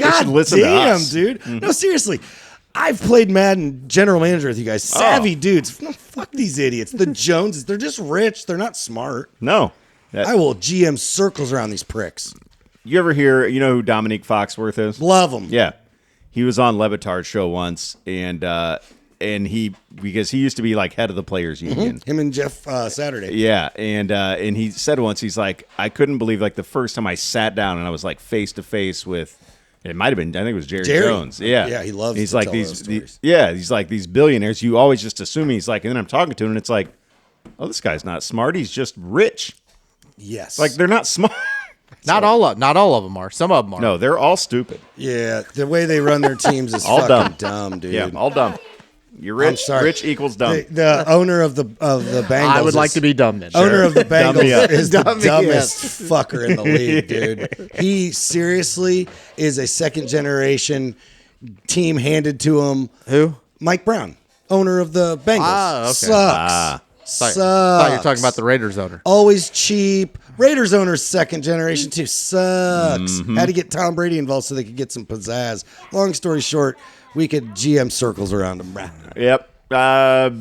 God should listen to damn, us. dude. No, seriously. I've played Madden general manager with you guys. Savvy dudes. No, fuck these idiots. The Joneses, they're just rich. They're not smart. no. I will GM circles around these pricks. You ever hear? You know who Dominique Foxworth is? Love them. Yeah, he was on Levitar's show once, and he because he used to be like head of the players union. Him and Jeff Saturday. Yeah, and he said once, he's like, I couldn't believe like the first time I sat down and I was like face to face with. It might have been, I think it was Jerry Jones. Yeah. Yeah, he loves He's to like tell these, those stories. he's like these billionaires. You always just assume he's like, and then I'm talking to him and it's like, oh, this guy's not smart. He's just rich. Yes. Like they're not smart. Not all of them are. Some of them are. No, they're all stupid. Yeah, the way they run their teams is All fucking dumb, dude. Yeah, all dumb. You're I'm rich. sorry. Rich equals dumb. The owner of the Bengals. I would like to be dumb then. Owner of the Bengals me up. is the Dumb me dumbest fucker in the league, dude. He seriously is a second generation team handed to him. Who? Mike Brown, owner of the Bengals. Ah, okay. Sucks. Thought Sucks. you were talking about the Raiders owner. Always cheap. Raiders owner's second generation too. Sucks. Had to get Tom Brady involved so they could get some pizzazz. Long story short, we could GM circles around him. Yep.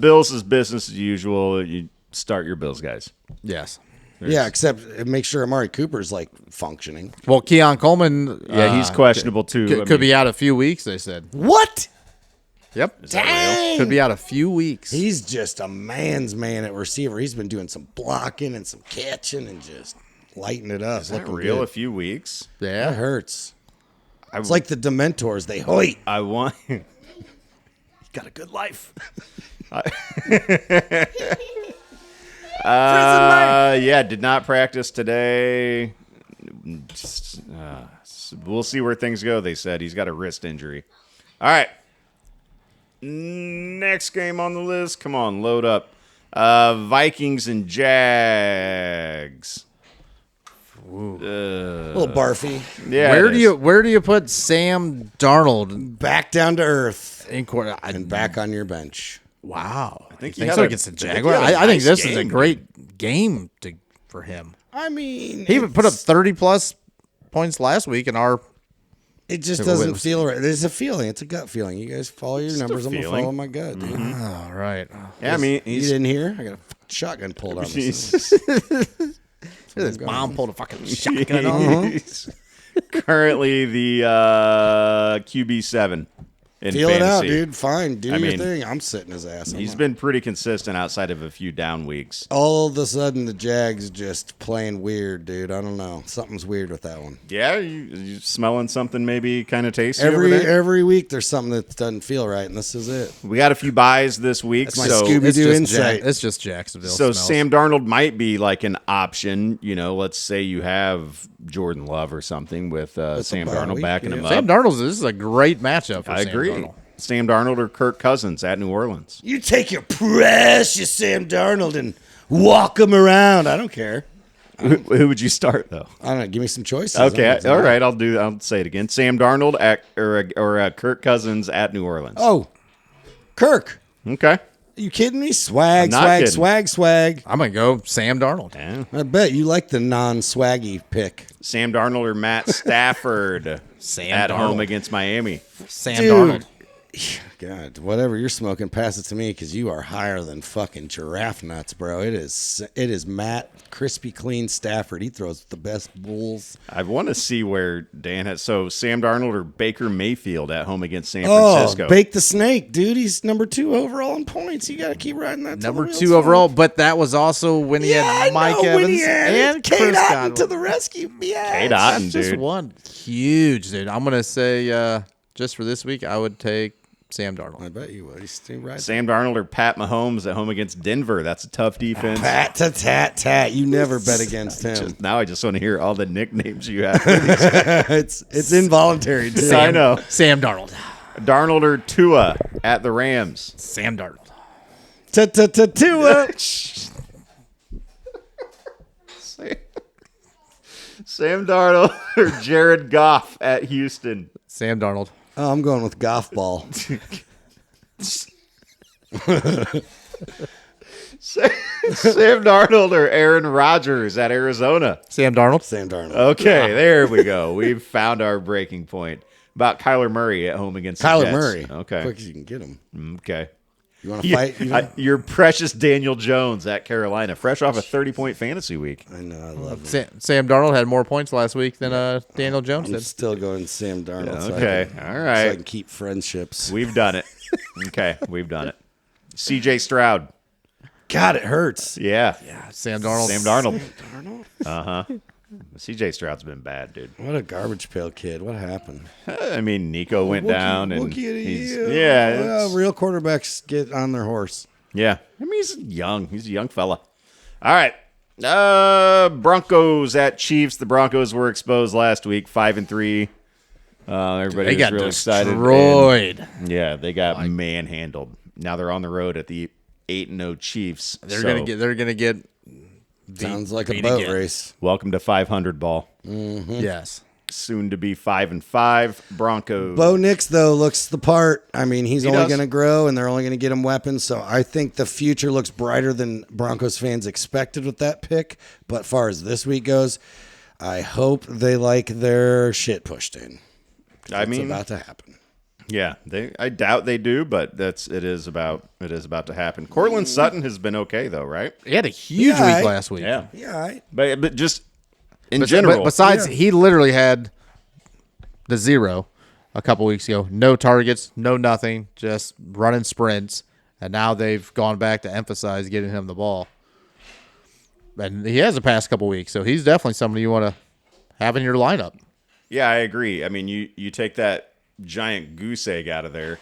Bills is business as usual. You start your Bills, guys. Yes. Yeah, except make sure Amari Cooper's like functioning. Well, Keon Coleman. Yeah, he's questionable too. Could be out a few weeks. They said. What? Yep. Dang. Could be out a few weeks. He's just a man's man at receiver. He's been doing some blocking and some catching and just lighting it up. Is that Looking real? good. A few weeks. That Yeah. hurts. It's like the Dementors. They hoit. I want. You got a good life. Yeah, did not practice today. We'll see where things go. They said he's got a wrist injury. All right. Next game on the list. Come on, load up. Vikings and Jags. A little barfy. Yeah. Where it do is. you put Sam Darnold Back down to earth in court? and back on your bench. Wow. I think think he so had against the I think he Jaguars. had a I think nice this is a game. great game for him. I mean, He even put up 30+ points last week in our. it just Wait, doesn't wait, feel right. There's a feeling. It's a gut feeling. You guys follow your numbers. I'm going to feeling. follow my gut, dude. All right. Yeah, I mean, You he's didn't hear? I got a shotgun pulled on me. This mom pulled a fucking shotgun on. he's currently the QB7 in Feel it out, fantasy. dude. Fine. Do I your mean, thing. I'm sitting his ass. He's been pretty consistent outside of a few down weeks. All of a sudden, the Jags just playing weird, dude. I don't know. Something's weird with that one. Yeah, you smelling something maybe kind of tasty over Every there? every week, there's something that doesn't feel right, and this is it. We got a few buys this week. That's my so Scooby- It's do just insight. It's just Jacksonville. So smells. Sam Darnold might be like an option. You know, let's say you have Jordan Love or something with Sam bye Darnold week, backing him Sam up. Darnold, this is a great matchup for I Sam agree. Darnold. Sam Darnold or Kirk Cousins at New Orleans. You take your precious Sam Darnold and walk him around. I don't care. Who would you start though? I don't know. Give me some choices. Okay, all right. I'll say it again. Sam Darnold or Kirk Cousins at New Orleans. Oh, Kirk. Okay. Are you kidding me? Swag, I'm not swag, kidding. swag, swag. I'm going to go Sam Darnold. Yeah. I bet you like the non-swaggy pick. Sam Darnold or Matt Stafford Sam at home Darnold. against Miami. Sam Dude. Darnold. God, whatever you're smoking, pass it to me because you are higher than fucking giraffe nuts, bro. It is Matt crispy clean Stafford. He throws the best bulls. I want to see where Dan has. So Sam Darnold or Baker Mayfield at home against San Oh, Francisco. bake the snake, dude. He's number 2 overall in points. You got to keep riding that. till Number the wheels 2 fall overall, off. but that was also when he had Mike when Evans he had and Kate Chris Otten Godwin. to the rescue. Yeah. Kate Otten, That's just dude. one huge, dude. I'm going to say just for this week, I would take Sam Darnold. I bet you would. He's right. Sam Darnold or Pat Mahomes at home against Denver. That's a tough defense. Pat to tat tat. You never bet against him. Now I just want to hear all the nicknames you have. It's involuntary too. I know. Sam Darnold. Darnold or Tua at the Rams. Sam Darnold. Tua. Sam Darnold or Jared Goff at Houston. Sam Darnold. Oh, I'm going with golf ball. Sam Darnold or Aaron Rodgers at Arizona. Sam Darnold. Sam Darnold. Okay, there we go. We've found our breaking point. About Kyler Murray at home against the Kyler Jets. Murray. Okay. Quick as you can get him. Okay. You want to fight? Your precious Daniel Jones at Carolina, fresh off a 30-point fantasy week. I know. I love it. Sam Darnold had more points last week than Daniel Jones I'm did. still going Sam Darnold. So Okay, all So I right. can keep friendships. We've done it. Okay, we've done it. CJ Stroud. God, it hurts. Yeah. Sam Darnold. Sam Darnold. Uh-huh. CJ Stroud's been bad, dude. What a garbage pail kid. What happened? I mean, Nico went down, and he's, it's- real quarterbacks get on their horse. yeah. I mean, he's young. He's a young fella. All right. Broncos at Chiefs. The Broncos were exposed last week, 5-3. Everybody They was got really excited. destroyed. And, yeah, they got manhandled. Now they're on the road at the 8-0 Chiefs. They're gonna get. Sounds like a beat boat again. race. Welcome to 500 ball. Yes. Soon to be 5-5. Broncos. Bo Nix, though, looks the part. I mean, he's only does. going to grow, and they're only going to get him weapons. So I think the future looks brighter than Broncos fans expected with that pick. But far as this week goes, I hope they like their shit pushed in. I It's mean, about to happen. yeah, I doubt they do, but it is about to happen. Cortland Sutton has been okay though, right? He had a huge Yeah, week last week. Yeah, Yeah, all right. but just in general. But besides, Yeah. he literally had the 0 a couple weeks ago. No targets, no nothing, just running sprints. And now they've gone back to emphasize getting him the ball. And he has the past couple weeks, so he's definitely somebody you want to have in your lineup. Yeah, I agree. I mean, you take that giant goose egg out of there.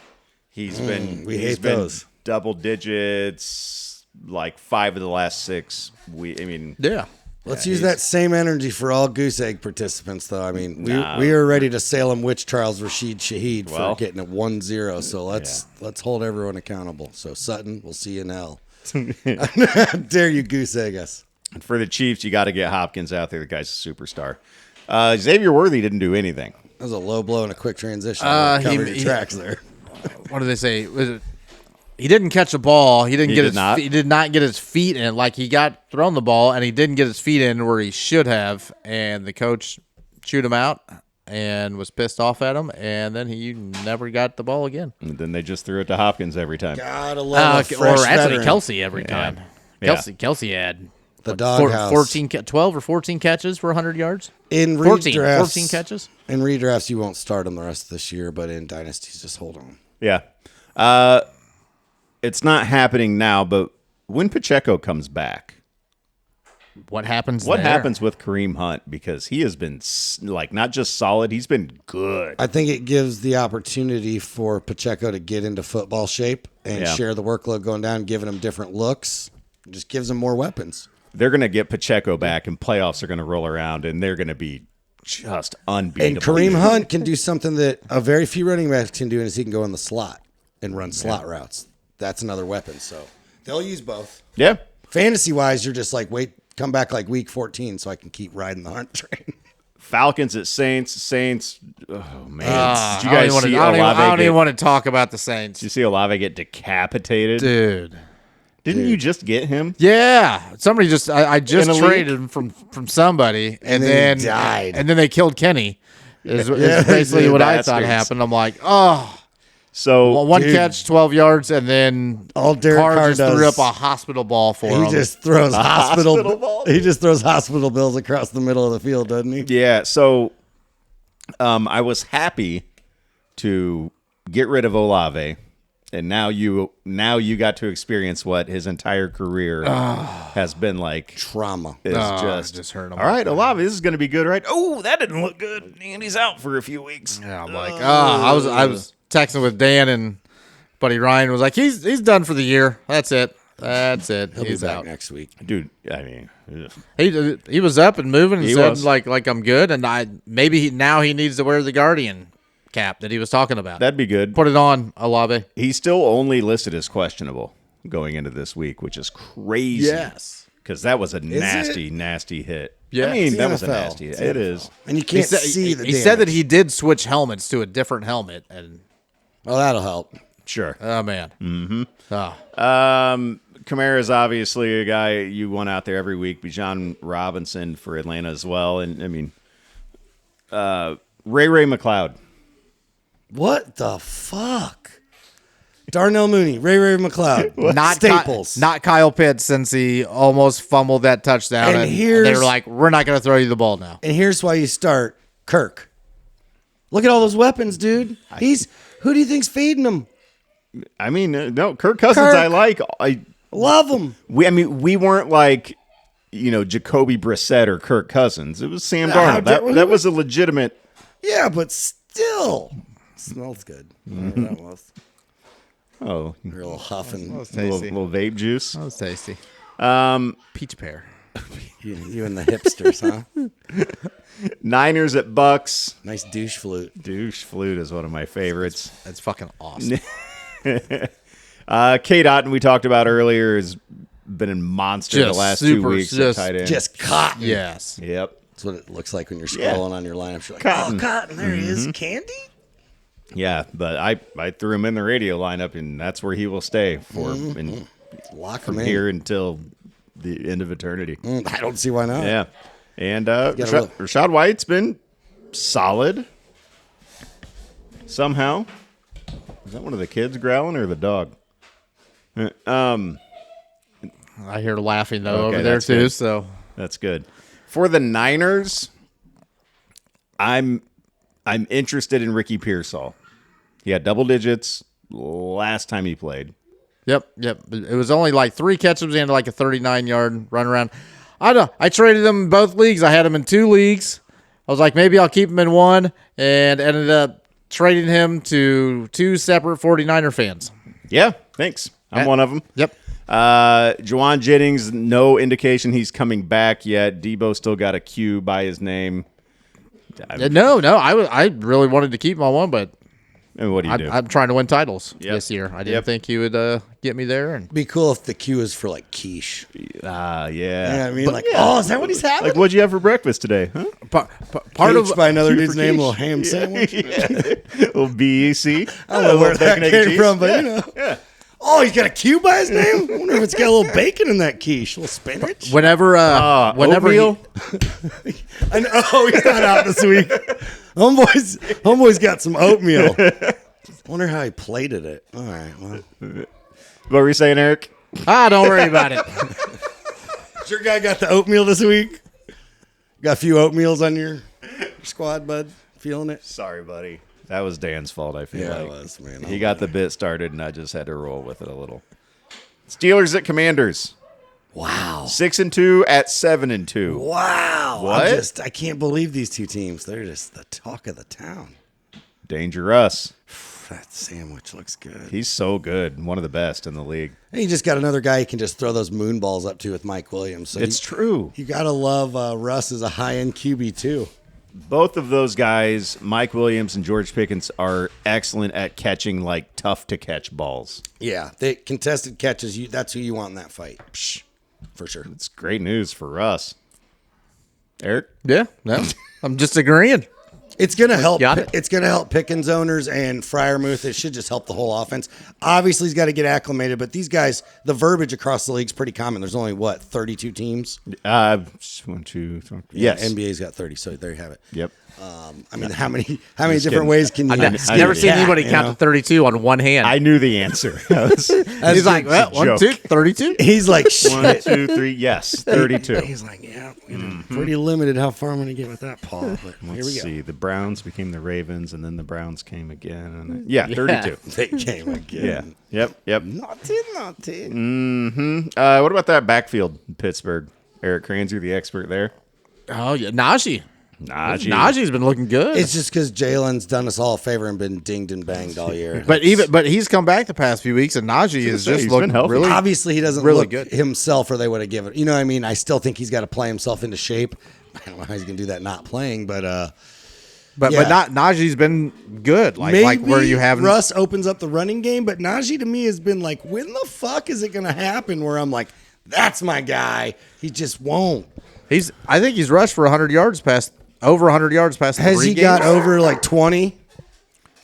He's been we he's hate been those. double digits like 5 of the last 6. I mean, Yeah. Let's use that same energy for all goose egg participants, though. I mean, Nah. we are ready to Salem witch Charles Rashid Shaheed Well. for getting it 1-0. So let's hold everyone accountable. So Sutton, we'll see you in hell. Dare you goose egg us? and for the Chiefs, you got to get Hopkins out there. The guy's a superstar. Xavier Worthy didn't do anything. That was a low blow and a quick transition. He- Covered your he- tracks there. What do they say? Was it, he didn't catch a ball. He didn't He get did his not? he did not get his feet in. Like he got thrown the ball and he didn't get his feet in where he should have. And the coach chewed him out and was pissed off at him. And then he never got the ball again. And then they just threw it to Hopkins every time. Gotta love a Or fresh actually veteran. Kelsey every time. Yeah. Kelsey had The what, doghouse. 12 or 14 catches for 100 yards. In 14 redrafts, catches. In redrafts, you won't start him the rest of this year, but in dynasties, just hold on. Yeah. It's not happening now, but when Pacheco comes back, What happens? what there? happens with Kareem Hunt? Because he has been like not just solid, he's been good. I think it gives the opportunity for Pacheco to get into football shape and Yeah. share the workload going down, giving him different looks. It just gives him more weapons. They're going to get Pacheco back, and playoffs are going to roll around, and they're going to be just unbeatable. And Kareem Hunt can do something that a very few running backs can do, and is he can go in the slot and run slot routes. That's another weapon. So they'll use both. Yeah. Fantasy wise, you're just like, wait, come back like week 14 so I can keep riding the Hunt train. Falcons at Saints. Saints. Oh, man. Did you I don't guys even wanna- see I don't even- I don't Olave even get, want to talk about the Saints. did you see Olave get decapitated? Dude. Didn't you just get him? Yeah, somebody just I just In a traded him from somebody, and then then he died. and then they killed Kenny. Is Yeah, basically dude, what I thought bastards. happened. I'm like, oh, So one Dude. catch, 12 yards, and then All Derek Carr Carr just does- threw up a hospital ball for him. He just throws hospital ball? He just throws hospital bills across the middle of the field, doesn't he? yeah, so I was happy to get rid of Olave And now you got to experience what his entire career has been like. Trauma. It's just hurt him. All right, Olave, this is going to be good, right? Oh, that didn't look good. And he's out for a few weeks. Yeah, I'm like, I was texting with Dan, and buddy Ryan was like, he's done for the year. That's it. He'll He's be back out. next week. Dude, I mean, ugh. He was up and moving and He said was. like I'm good, and maybe now he needs to wear the Guardian cap that he was talking about. That'd be good. Put it on, Olave. He's still only listed as questionable going into this week, which is crazy. Because that was a nasty hit. Yeah. I mean, It's the that was a NFL. nasty hit. It is. And you can't see the he damage. said that he did switch helmets to a different helmet, and Oh, that'll help. Sure. oh man, Kamara's obviously a guy you want out there every week. Bijan Robinson for Atlanta as well. And, I mean, Ray McLeod. What the fuck? Darnell Mooney, Ray McLeod, not Staples. not Kyle Pitts, since he almost fumbled that touchdown. And And here's- they were like, we're not going to throw you the ball now. And here's why you start Kirk. Look at all those weapons, dude. Who do you think's feeding them? I mean, no, Kirk Cousins Kirk. I like. Love them. We weren't like, Jacoby Brissett or Kirk Cousins. It was Sam How Darnold. That was a legitimate. Yeah, but still. Smells good. Whatever that was. Oh, Real huffing. little vape juice. That was tasty. Peach pear. You and the hipsters, huh? Niners at Bucks. Nice douche flute. Douche flute is one of my favorites. That's fucking awesome. Kate Otten, we talked about earlier, has been a monster the Just last super, 2 weeks. just- At tight end. Just cotton. Yes. Yep. That's what it looks like when you're scrolling on your lineup. You're like, Cotton. oh, cotton. There he is. Candy? Yeah, but I threw him in the radio lineup, and that's where he will stay for Lock from him in. here until the end of eternity. I don't see why not. Yeah. And gotta look. Rashad White's been solid somehow. Is that one of the kids growling or the dog? I hear laughing though Okay, over there that's too. good. So That's good. For the Niners, I'm interested in Ricky Pearsall. He had double digits last time he played. Yep. It was only like 3 catches and like a 39-yard run around. I traded him in both leagues. I had him in 2 leagues. I was like, maybe I'll keep him in one, and ended up trading him to 2 separate 49er fans. Yeah, thanks. I'm one of them. Yep. Juwan Jennings, no indication he's coming back yet. Debo still got a Q by his name. No, I really wanted to keep him on one, but And what do you do? I'm trying to win titles Yep. this year. I didn't Yep. think he would get me there. And Be cool if the Q is for like quiche. You know yeah. what I mean? Oh, is that what he's having? Like, what'd you have for breakfast today? Huh? part of Quiche by another Q dude's for name, quiche. little ham sandwich. Little BEC. I don't know where that bacon, egg, came cheese. from, but you know. Oh, he's got a Q by his name? I wonder if it's got a little bacon in that quiche, a little spinach. whenever Oatmeal? I know. Oh, he's not out this week. Homeboy's got some oatmeal. Wonder how he plated it. All right, well. What were you saying, Eric? don't worry about it. Your guy got the oatmeal this week? Got a few oatmeals on your squad, bud? Feeling it? Sorry, buddy. That was Dan's fault, I feel Yeah, like. it was, man. He got the bit started, and I just had to roll with it a little. Steelers at Commanders. Wow. 6-2 at 7-2. Wow. What? I can't believe these two teams. They're just the talk of the town. Dangerous. That sandwich looks good. He's so good. One of the best in the league. And you just got another guy you can just throw those moon balls up to with Mike Williams. So It's true. You got to love Russ as a high-end QB, too. Both of those guys, Mike Williams and George Pickens, are excellent at catching, like, tough-to-catch balls. Yeah, they contested catches. That's who you want in that fight. Psh, for sure. It's great news for us. Eric? Yeah, no, I'm just agreeing. It's gonna help. Got it. It's gonna help Pickens owners and Freiermuth. It should just help the whole offense. Obviously, he's got to get acclimated, but these guys, the verbiage across the league is pretty common. There's only 32 teams. 1, 2, 3. Yes. NBA's got 30, so there you have it. Yep. I mean, how many different kidding. ways can you? I've I never did. seen Yeah, anybody you count know? to 32 on one hand. I knew the answer. He's like, well, 1, 2, 32. He's like, shit. 1, 2, 3. Yes, 32. He's like, yeah, pretty limited how far I'm going to get with that, Paul. But here we Let's go. see. The Browns became the Ravens, and then the Browns came again. And 32. They came again. Yeah. Yep. Naughty. What about that backfield in Pittsburgh? Eric Kranzer, the expert there. Oh yeah, Najee. Najee. Najee's been looking good. It's just because Jalen's done us all a favor and been dinged and banged all year. but he's come back the past few weeks, and Najee is say, just he's looking been healthy. really. Obviously, he doesn't really look good. himself, or they would have given. You know what I mean? I still think he's got to play himself into shape. I don't know how he's going to do that not playing, but But yeah. not Najee's been good. Like where you have Russ opens up the running game, but Najee to me has been like, when the fuck is it going to happen? Where I'm like, that's my guy. He just won't. I think he's rushed for 100 yards past. Over 100 yards past. Has 3 he games. got over like 20?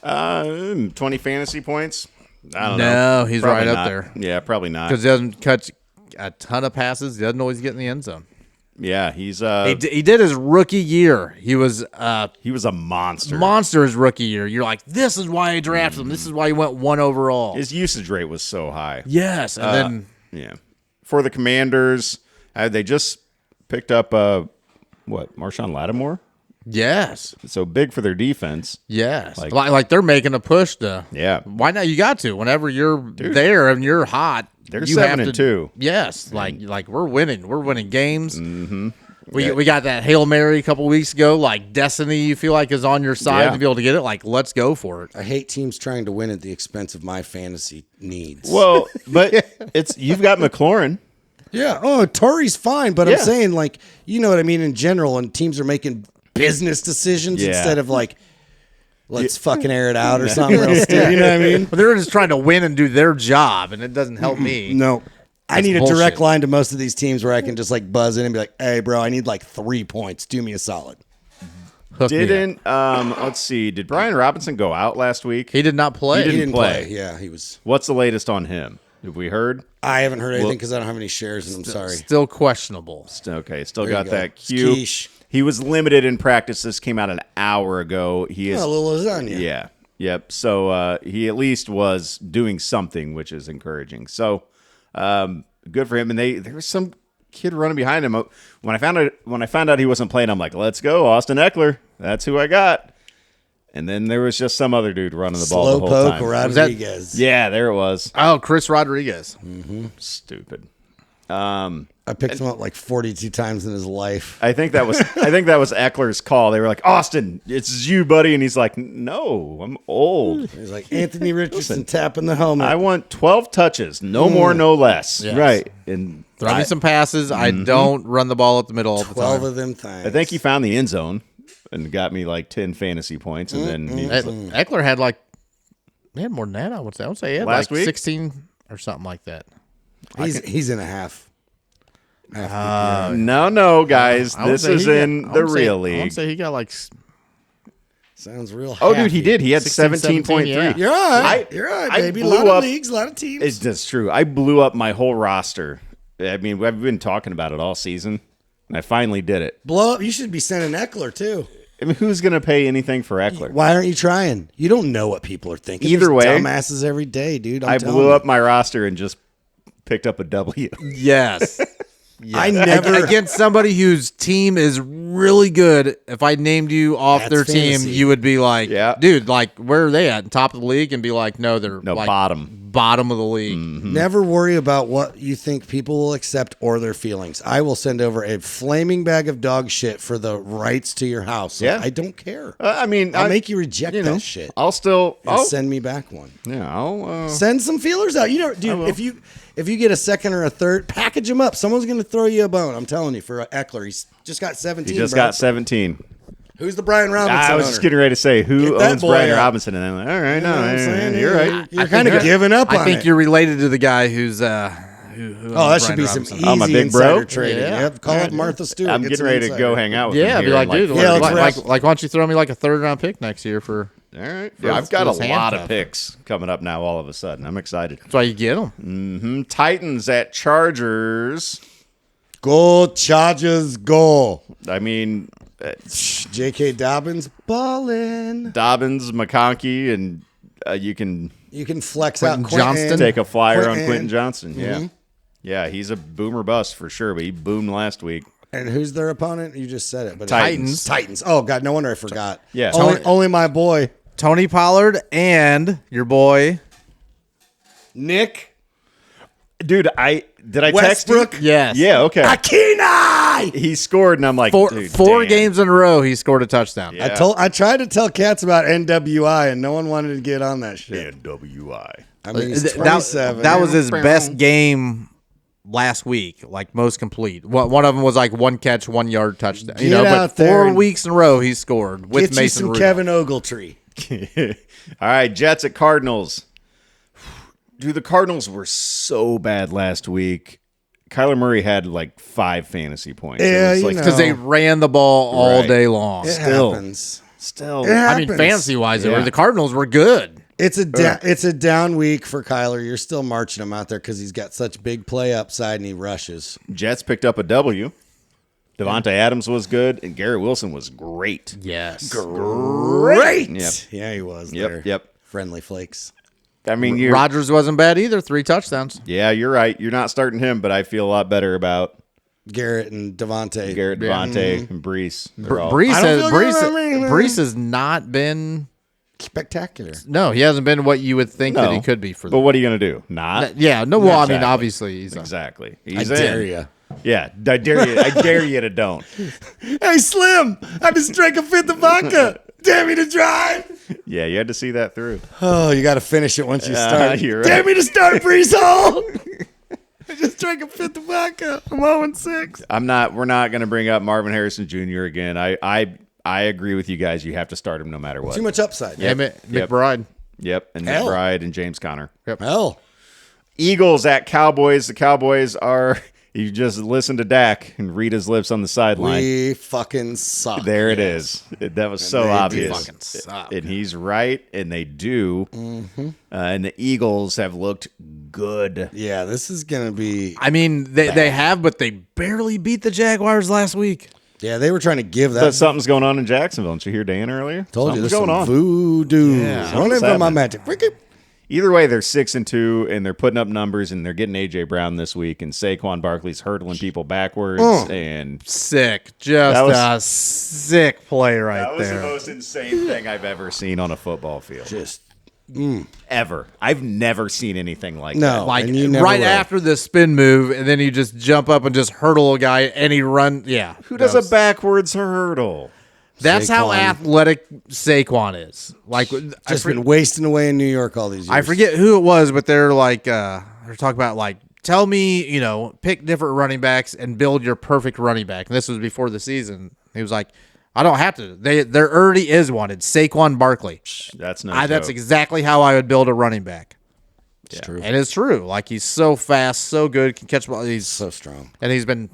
20 fantasy points. I don't No, know. he's Probably right up not. there. Yeah, probably not. Because he doesn't catch a ton of passes. He doesn't always get in the end zone. Yeah, he's He did his rookie year. He was a monster. monster his rookie year. You're like, this is why I drafted him. This is why he went 1 overall. His usage rate was so high. Yes, and then Yeah. For the Commanders, they just picked up Marshawn Lattimore? yes, So big for their defense. yes, Like- like they're making a push to. Yeah. Why not? You got to. Whenever you're there and you're hot, They're you have 7-2. Yes, like we're winning. We're winning games. Mm-hmm. We got that Hail Mary a couple weeks ago. Like destiny, you feel like is on your side Yeah. to be able to get it. Like let's go for it. I hate teams trying to win at the expense of my fantasy needs. Well, but you've got McLaurin. Yeah. Oh, Torrey's fine, but Yeah. I'm saying, like, you know what I mean in general, and teams are making business decisions Yeah. instead of like, let's fucking air it out or something else. Too, you know what I mean? But they're just trying to win and do their job, and it doesn't help me. No. I That's need a bullshit. direct line to most of these teams where I can just like buzz in and be like, hey, bro, I need like 3 points. Do me a solid. Hook me up. Didn't let's see, did Brian Robinson go out last week? He did not play. He He didn't didn't play. play. Yeah, he was. What's the latest on him? Have we heard? I haven't heard anything because I don't have any shares, and I'm sorry. Still questionable. Okay, still There you got go. that cue. Quiche. He was limited in practice. This came out an hour ago. He is Oh, a little lasagna. Yeah. Yep. So he at least was doing something, which is encouraging. So good for him. And there was some kid running behind him. When I found out he wasn't playing, I'm like, let's go, Austin Eckler. That's who I got. And then there was just some other dude running the ball the whole Slowpoke time. Rodriguez. Yeah, there it was. Oh, Chris Rodriguez. Stupid. I picked him up like 42 times in his life. I think that was Eckler's call. They were like, Austin, it's you, buddy. And he's like, no, I'm old. He's like Anthony Richardson tapping the helmet. I want 12 touches, no more, no less. Yes. Right. And Throw me some passes. I don't run the ball up the middle all the 12 time. of them things. I think he found the end zone and got me like 10 fantasy points. And then he was like, Eckler had more than that. I would say he had Last like week? 16 or something like that. he's in a half. no, guys, I would this say is he got- in I the would say- real I would league. say he got like Sounds real. Oh, dude, he happy. did. He had 16, 17.3. yeah. You're all right. You're all right, I baby. A blew lot up- of leagues, a lot of teams. That's true. I blew up my whole roster. I mean, I've been talking about it all season, and I finally did it. Blow up. You should be sending Eckler too. I mean, who's going to pay anything for Eckler? Why aren't you trying? You don't know what people are thinking. Either There's way, dumbasses every day, dude. I blew up my roster and just picked up a W. yes. I never. Against somebody whose team is really good. If I named you off That's their fantasy. team, you would be like, Yeah. dude, like where are they at? Top of the league? And be like, no, they're No, like bottom of the league. Never worry about what you think people will accept or their feelings. I will send over a flaming bag of dog shit for the rights to your house. Yeah. I don't care. I mean, I'll make you reject know, that shit I'll still and I'll, send me back one. yeah, I'll Send some feelers out. You know, dude, if you get a second or a third, package them up. Someone's going to throw you a bone. I'm telling you, for Eckler, he's just got 17. he just bro. got 17. Who's the Brian Robinson? I was owner? just getting ready to say who Get that owns boy Brian up. Robinson, and I'm like, all right, You know what I'm saying? you're right. You're kind of giving up on I think it. you're related to the guy who's who Oh, that should be some easy Oh, my big insider bro? trading. Yeah. Yep, call up Martha Stewart. I'm get getting some ready to insider. go hang out with Yeah, him be here like, in dude, Yeah, let's like, wrap. why don't you throw me like a 3rd round pick next year for? all right. for Yeah, I've got a this lot of handcuff. picks coming up now. All of a sudden, I'm excited. That's why you get them. Titans at Chargers. Go Chargers, go. I mean, J.K. Dobbins ballin'. Dobbins, McConkey, and you can You can flex Quentin out Quentin. Johnston. take a flyer on Quentin. Quentin Johnson. Yeah, yeah, he's a boomer bust for sure, but he boomed last week. And who's their opponent? You just said it. But Titans. Titans. Oh, God. No wonder I forgot. Yeah. Only my boy, Tony Pollard and your boy. Nick Dude, did I text you? Westbrook. Yes. Yeah, okay. Akina. He scored, and I'm like, Four dude, four damn. games in a row, he scored a touchdown. Yeah. I tried to tell Cats about NWI, and no one wanted to get on that shit. NWI. I mean, he's That 27. that was his best game last week, like most complete. One of them was like 1 catch, 1 yard touchdown. Get out but there 4 and weeks in a row he scored with Get you Mason some Rudolph. Kevin Ogletree. All right, Jets at Cardinals. Dude, the Cardinals were so bad last week. Kyler Murray had like 5 fantasy points. Yeah, It was you like, know. Because they ran the ball all Right. day long. It Still. happens. Still. It I mean, happens. fantasy wise, Yeah. the Cardinals were good. It's a down week for Kyler. You're still marching him out there because he's got such big play upside and he rushes. Jets picked up a W. Devontae Adams was good, and Garrett Wilson was great. Yes. Great. Yep. Yeah, he was Yep, there. yep. Friendly flakes. I mean, you're, Rodgers wasn't bad either. 3 touchdowns. yeah, you're right. You're not starting him, but I feel a lot better about Garrett and Devontae. Garrett, Devontae, and Brees. They're all- Brees I don't feel good about Brees has not been. Spectacular. No, he hasn't been what you would think that he No. could be for But them. what are you going to do? Not? Yeah, no. Well, I mean, Exactly. obviously, he's Exactly. I He's dare in. you. Yeah, I dare you. I dare you to don't. Hey, Slim, I just drank a fifth of vodka. Dare me to drive. Yeah, you had to see that through. Oh, you got to finish it once you start. You're right. Dare me to start, Brees Hall. I just drank a fifth of vodka. I'm 0-6. We're not going to bring up Marvin Harrison Jr. again. I agree with you guys. You have to start him no matter what. Too much upside. yeah, McBride. Yep, and Hell. McBride and James Conner. Hell. Eagles at Cowboys. The Cowboys are. You just listen to Dak and read his lips on the sideline. We fucking suck. There it is. That was so they do obvious. fucking suck. And he's right, and they do. Mm-hmm. And the Eagles have looked good. Yeah, this is going to be. I mean, they have, but they barely beat the Jaguars last week. Yeah, they were trying to give that. But something's going on in Jacksonville. Didn't you hear Dan earlier? Told you Something's there's going some on. voodoo. Yeah. Don't Something's ever my happening. magic. Freaky. Either way, they're 6-2, and they're putting up numbers, and they're getting AJ Brown this week, and Saquon Barkley's hurdling people backwards, and Sick. Just That was- a sick play right there. most insane thing I've ever seen on a football field. Just Ever. I've never seen anything like No. that. Like And you never right will. after the spin move, and then you just jump up and just hurdle a guy, and he run. Yeah, Who does a backwards hurdle? That's how Saquon. athletic Saquon is. Like, just been wasting away in New York all these years. I forget who it was, but they're like, they're talking about like, tell me, pick different running backs and build your perfect running back. And this was before the season. He was like, I don't have to. There already is one. It's Saquon Barkley. That's no That's joke. exactly how I would build a running back. It's true. And it's true. Like, he's so fast, so good, can catch ball. So strong. And he's been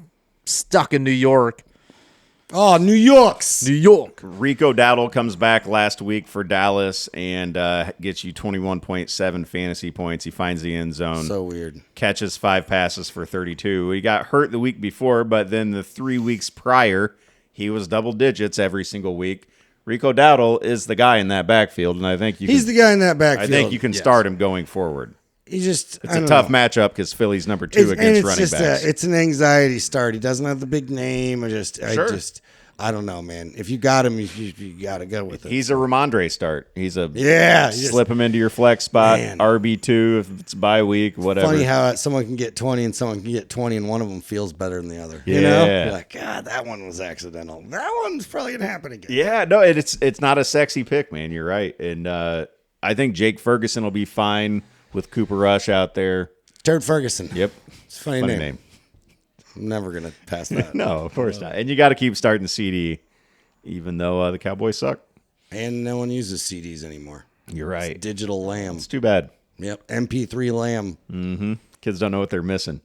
stuck in New York. Oh, New York's. New York. Rico Dowdle comes back last week for Dallas and gets you 21.7 fantasy points. He finds the end zone. So weird. Catches 5 passes for 32. He got hurt the week before, but then the 3 weeks prior, he was double digits every single week. Rico Dowdle is the guy in that backfield, and I think He's the guy in that I backfield. think you can start him going forward. He just. It's a tough matchup because Philly's number 2 against running backs. It's an anxiety start. He doesn't have the big name. Sure. I don't know, man. If you got him, you got to go with it. He's a Ramondre start. He's a Yeah. you just- slip him into your flex spot, Man. RB2 if it's bye week, whatever. Funny how someone can get 20 and someone can get 20 and one of them feels better than the other. You Yeah. know? You're like, God, that one was accidental. That one's probably going to happen again. Yeah, no, it's not a sexy pick, man. You're right. And I think Jake Ferguson will be fine with Cooper Rush out there. Turd Ferguson. Yep. It's a funny, name. I'm never going to pass that. No, of course not. And you got to keep starting CD, even though the Cowboys suck. And no one uses CDs anymore. You're right. Digital lamb. It's too bad. Yep. MP3 lamb. Kids don't know what they're missing.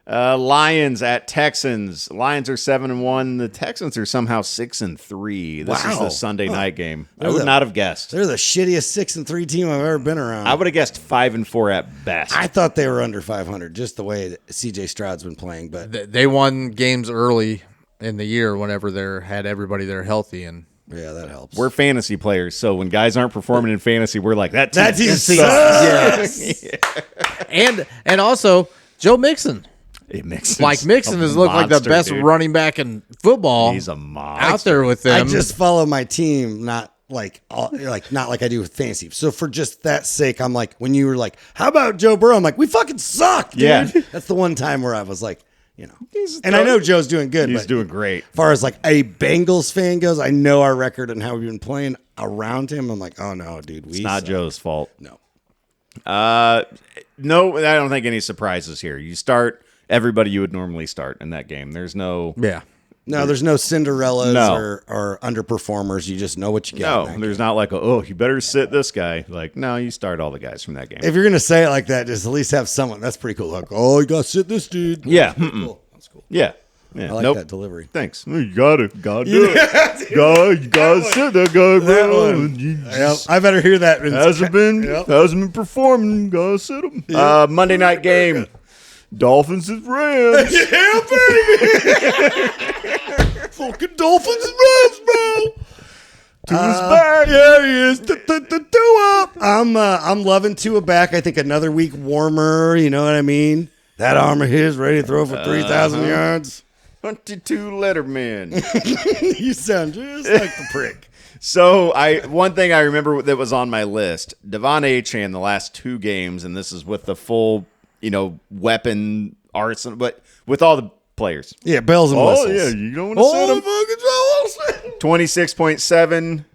Lions at Texans. Lions are 7-1. The Texans are somehow 6-3. This is Wow. the Sunday night game. I They're would the- not have guessed. They're the shittiest 6-3 team I've ever been around. I would have guessed 5-4 at best. I thought they were under 500, just the way that CJ Stroud's been playing. But They won games early in the year whenever they had everybody there healthy. And yeah, that helps. We're fantasy players, so when guys aren't performing in fantasy, we're like, that team That team sucks. sucks. and also Joe Mixon. Mixon's Like Mixon a has looked like the monster, best dude. running back in football. He's a monster. out there with them. I just follow my team, not like not like I do with fantasy. So for just that sake, I'm like, when you were like, how about Joe Burrow? I'm like, we fucking suck, dude. Yeah. That's the one time where I was like, and I know Joe's doing good. He's but doing great. As far as like a Bengals fan goes, I know our record and how we've been playing around him. I'm like, oh no, dude, It's not Joe's fault. No. No, I don't think any surprises here. You start everybody you would normally start in that game. There's no No, there's no Cinderellas No. or underperformers. You just know what you got. no. in that There's not like you better sit this guy. Like no, you start all the guys from that game. If you're gonna say it like that, just at least have someone. That's pretty cool. Like, oh, you got to sit this dude. Yeah. That's cool. That's cool. Yeah. I like nope. that delivery. Thanks. You gotta do it. You gotta sit that guy, That bro. one. You Yep, I better hear that. hasn't been performing. You gotta sit him. Monday night game. Dolphins and Rams. Yeah, baby. Fucking Dolphins and Rams, bro. Tua's back. Yeah, he is. Tua. I'm loving Tua back. I think another week warmer. You know what I mean? That arm of his ready to throw for 3,000 yards. 22 Letterman. You sound just like the prick. So one thing I remember that was on my list, Devon Achane the last 2 games, and this is with the full, weapon arsenal, but with all the players. Yeah, bells and whistles. Oh yeah, you don't want to sit him. 26.7,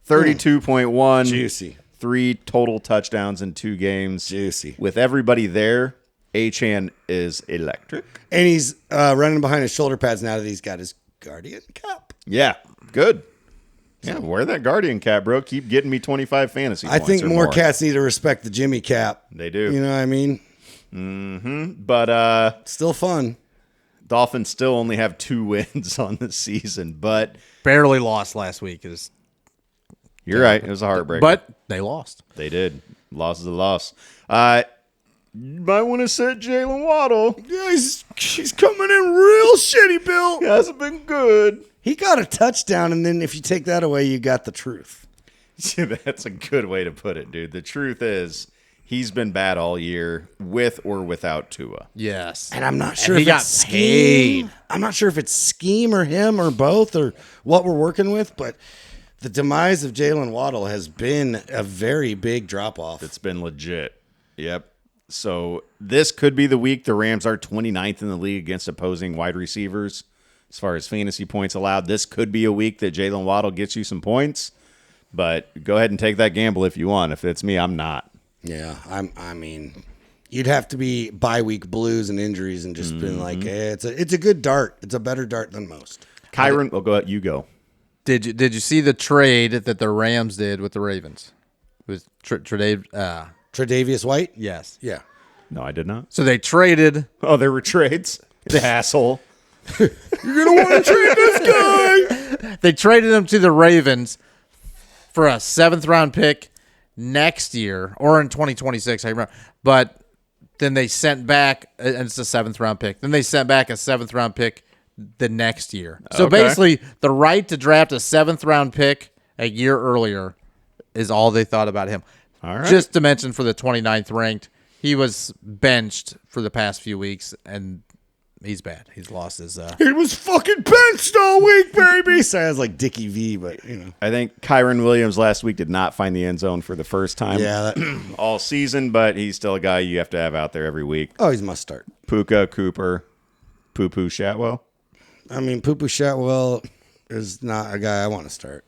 32.1. Juicy. 3 total touchdowns in 2 games. Juicy. With everybody there, Achane is electric. And he's running behind his shoulder pads now that he's got his Guardian cap. Yeah, good. Yeah, wear that Guardian cap, bro. Keep getting me 25 fantasy I points think or more cats need to respect the Jimmy cap. They do. You know what I mean? But Still fun. Dolphins still only have 2 wins on the season. But barely lost last week. you're right. It was a heartbreaker. But they lost. They did. Loss is a loss. You might want to set Jalen Waddle. Yeah, he's coming in real shitty, Bill. He hasn't been good. He got a touchdown, and then if you take that away, you got the truth. That's a good way to put it, dude. The truth is, he's been bad all year with or without Tua. Yes. And I'm not sure he if got it's scheme. I'm not sure if it's scheme or him or both or what we're working with, but the demise of Jalen Waddle has been a very big drop-off. It's been legit. Yep. So this could be the week the Rams are 29th in the league against opposing wide receivers as far as fantasy points allowed. This could be a week that Jalen Waddle gets you some points, but go ahead and take that gamble if you want. If it's me, I'm not. Yeah, I mean, you'd have to be bye week blues and injuries and just been like, hey, it's a good dart. It's a better dart than most. Kyron, we'll go ahead. You go. Did you see the trade that the Rams did with the Ravens? It was Tre'Davious White? yes. Yeah. No, I did not. So they traded. Oh, there were trades. The asshole. You're going to want to trade this guy. They traded him to the Ravens for a 7th round pick next year or in 2026. I remember, but then they sent back, and it's a 7th round pick. Then they sent back a 7th round pick the next year. So Okay. basically, the right to draft a 7th round pick a year earlier is all they thought about him. All right. Just to mention, for the 29th ranked, he was benched for the past few weeks, and he's bad. He's lost his. He was fucking benched all week, baby. Sounds like Dickie V, but, I think Kyron Williams last week did not find the end zone for the first time Yeah. all season, but he's still a guy you have to have out there every week. He's must start. Puka, Cooper, Poo-Poo, Shatwell. I mean, Poo-Poo Shatwell is not a guy I want to start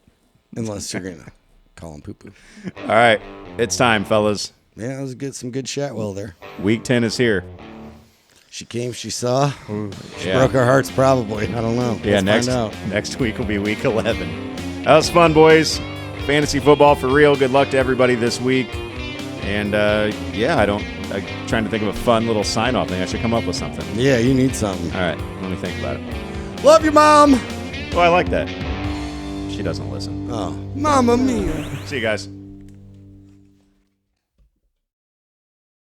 unless you're going to call him Poo-Poo. All right. It's time, fellas. Yeah, that was some good Shatwell there. Week 10 is here. She came, she saw. She Yeah. broke our hearts probably. I don't know. Yeah, Let's find out. next week will be week 11. That was fun, boys. Fantasy football for real. Good luck to everybody this week. And I'm trying to think of a fun little sign off thing. I should come up with something. Yeah, you need something. All right, let me think about it. Love you, Mom. Oh, I like that. She doesn't listen. Oh, Mamma Mia. See you guys.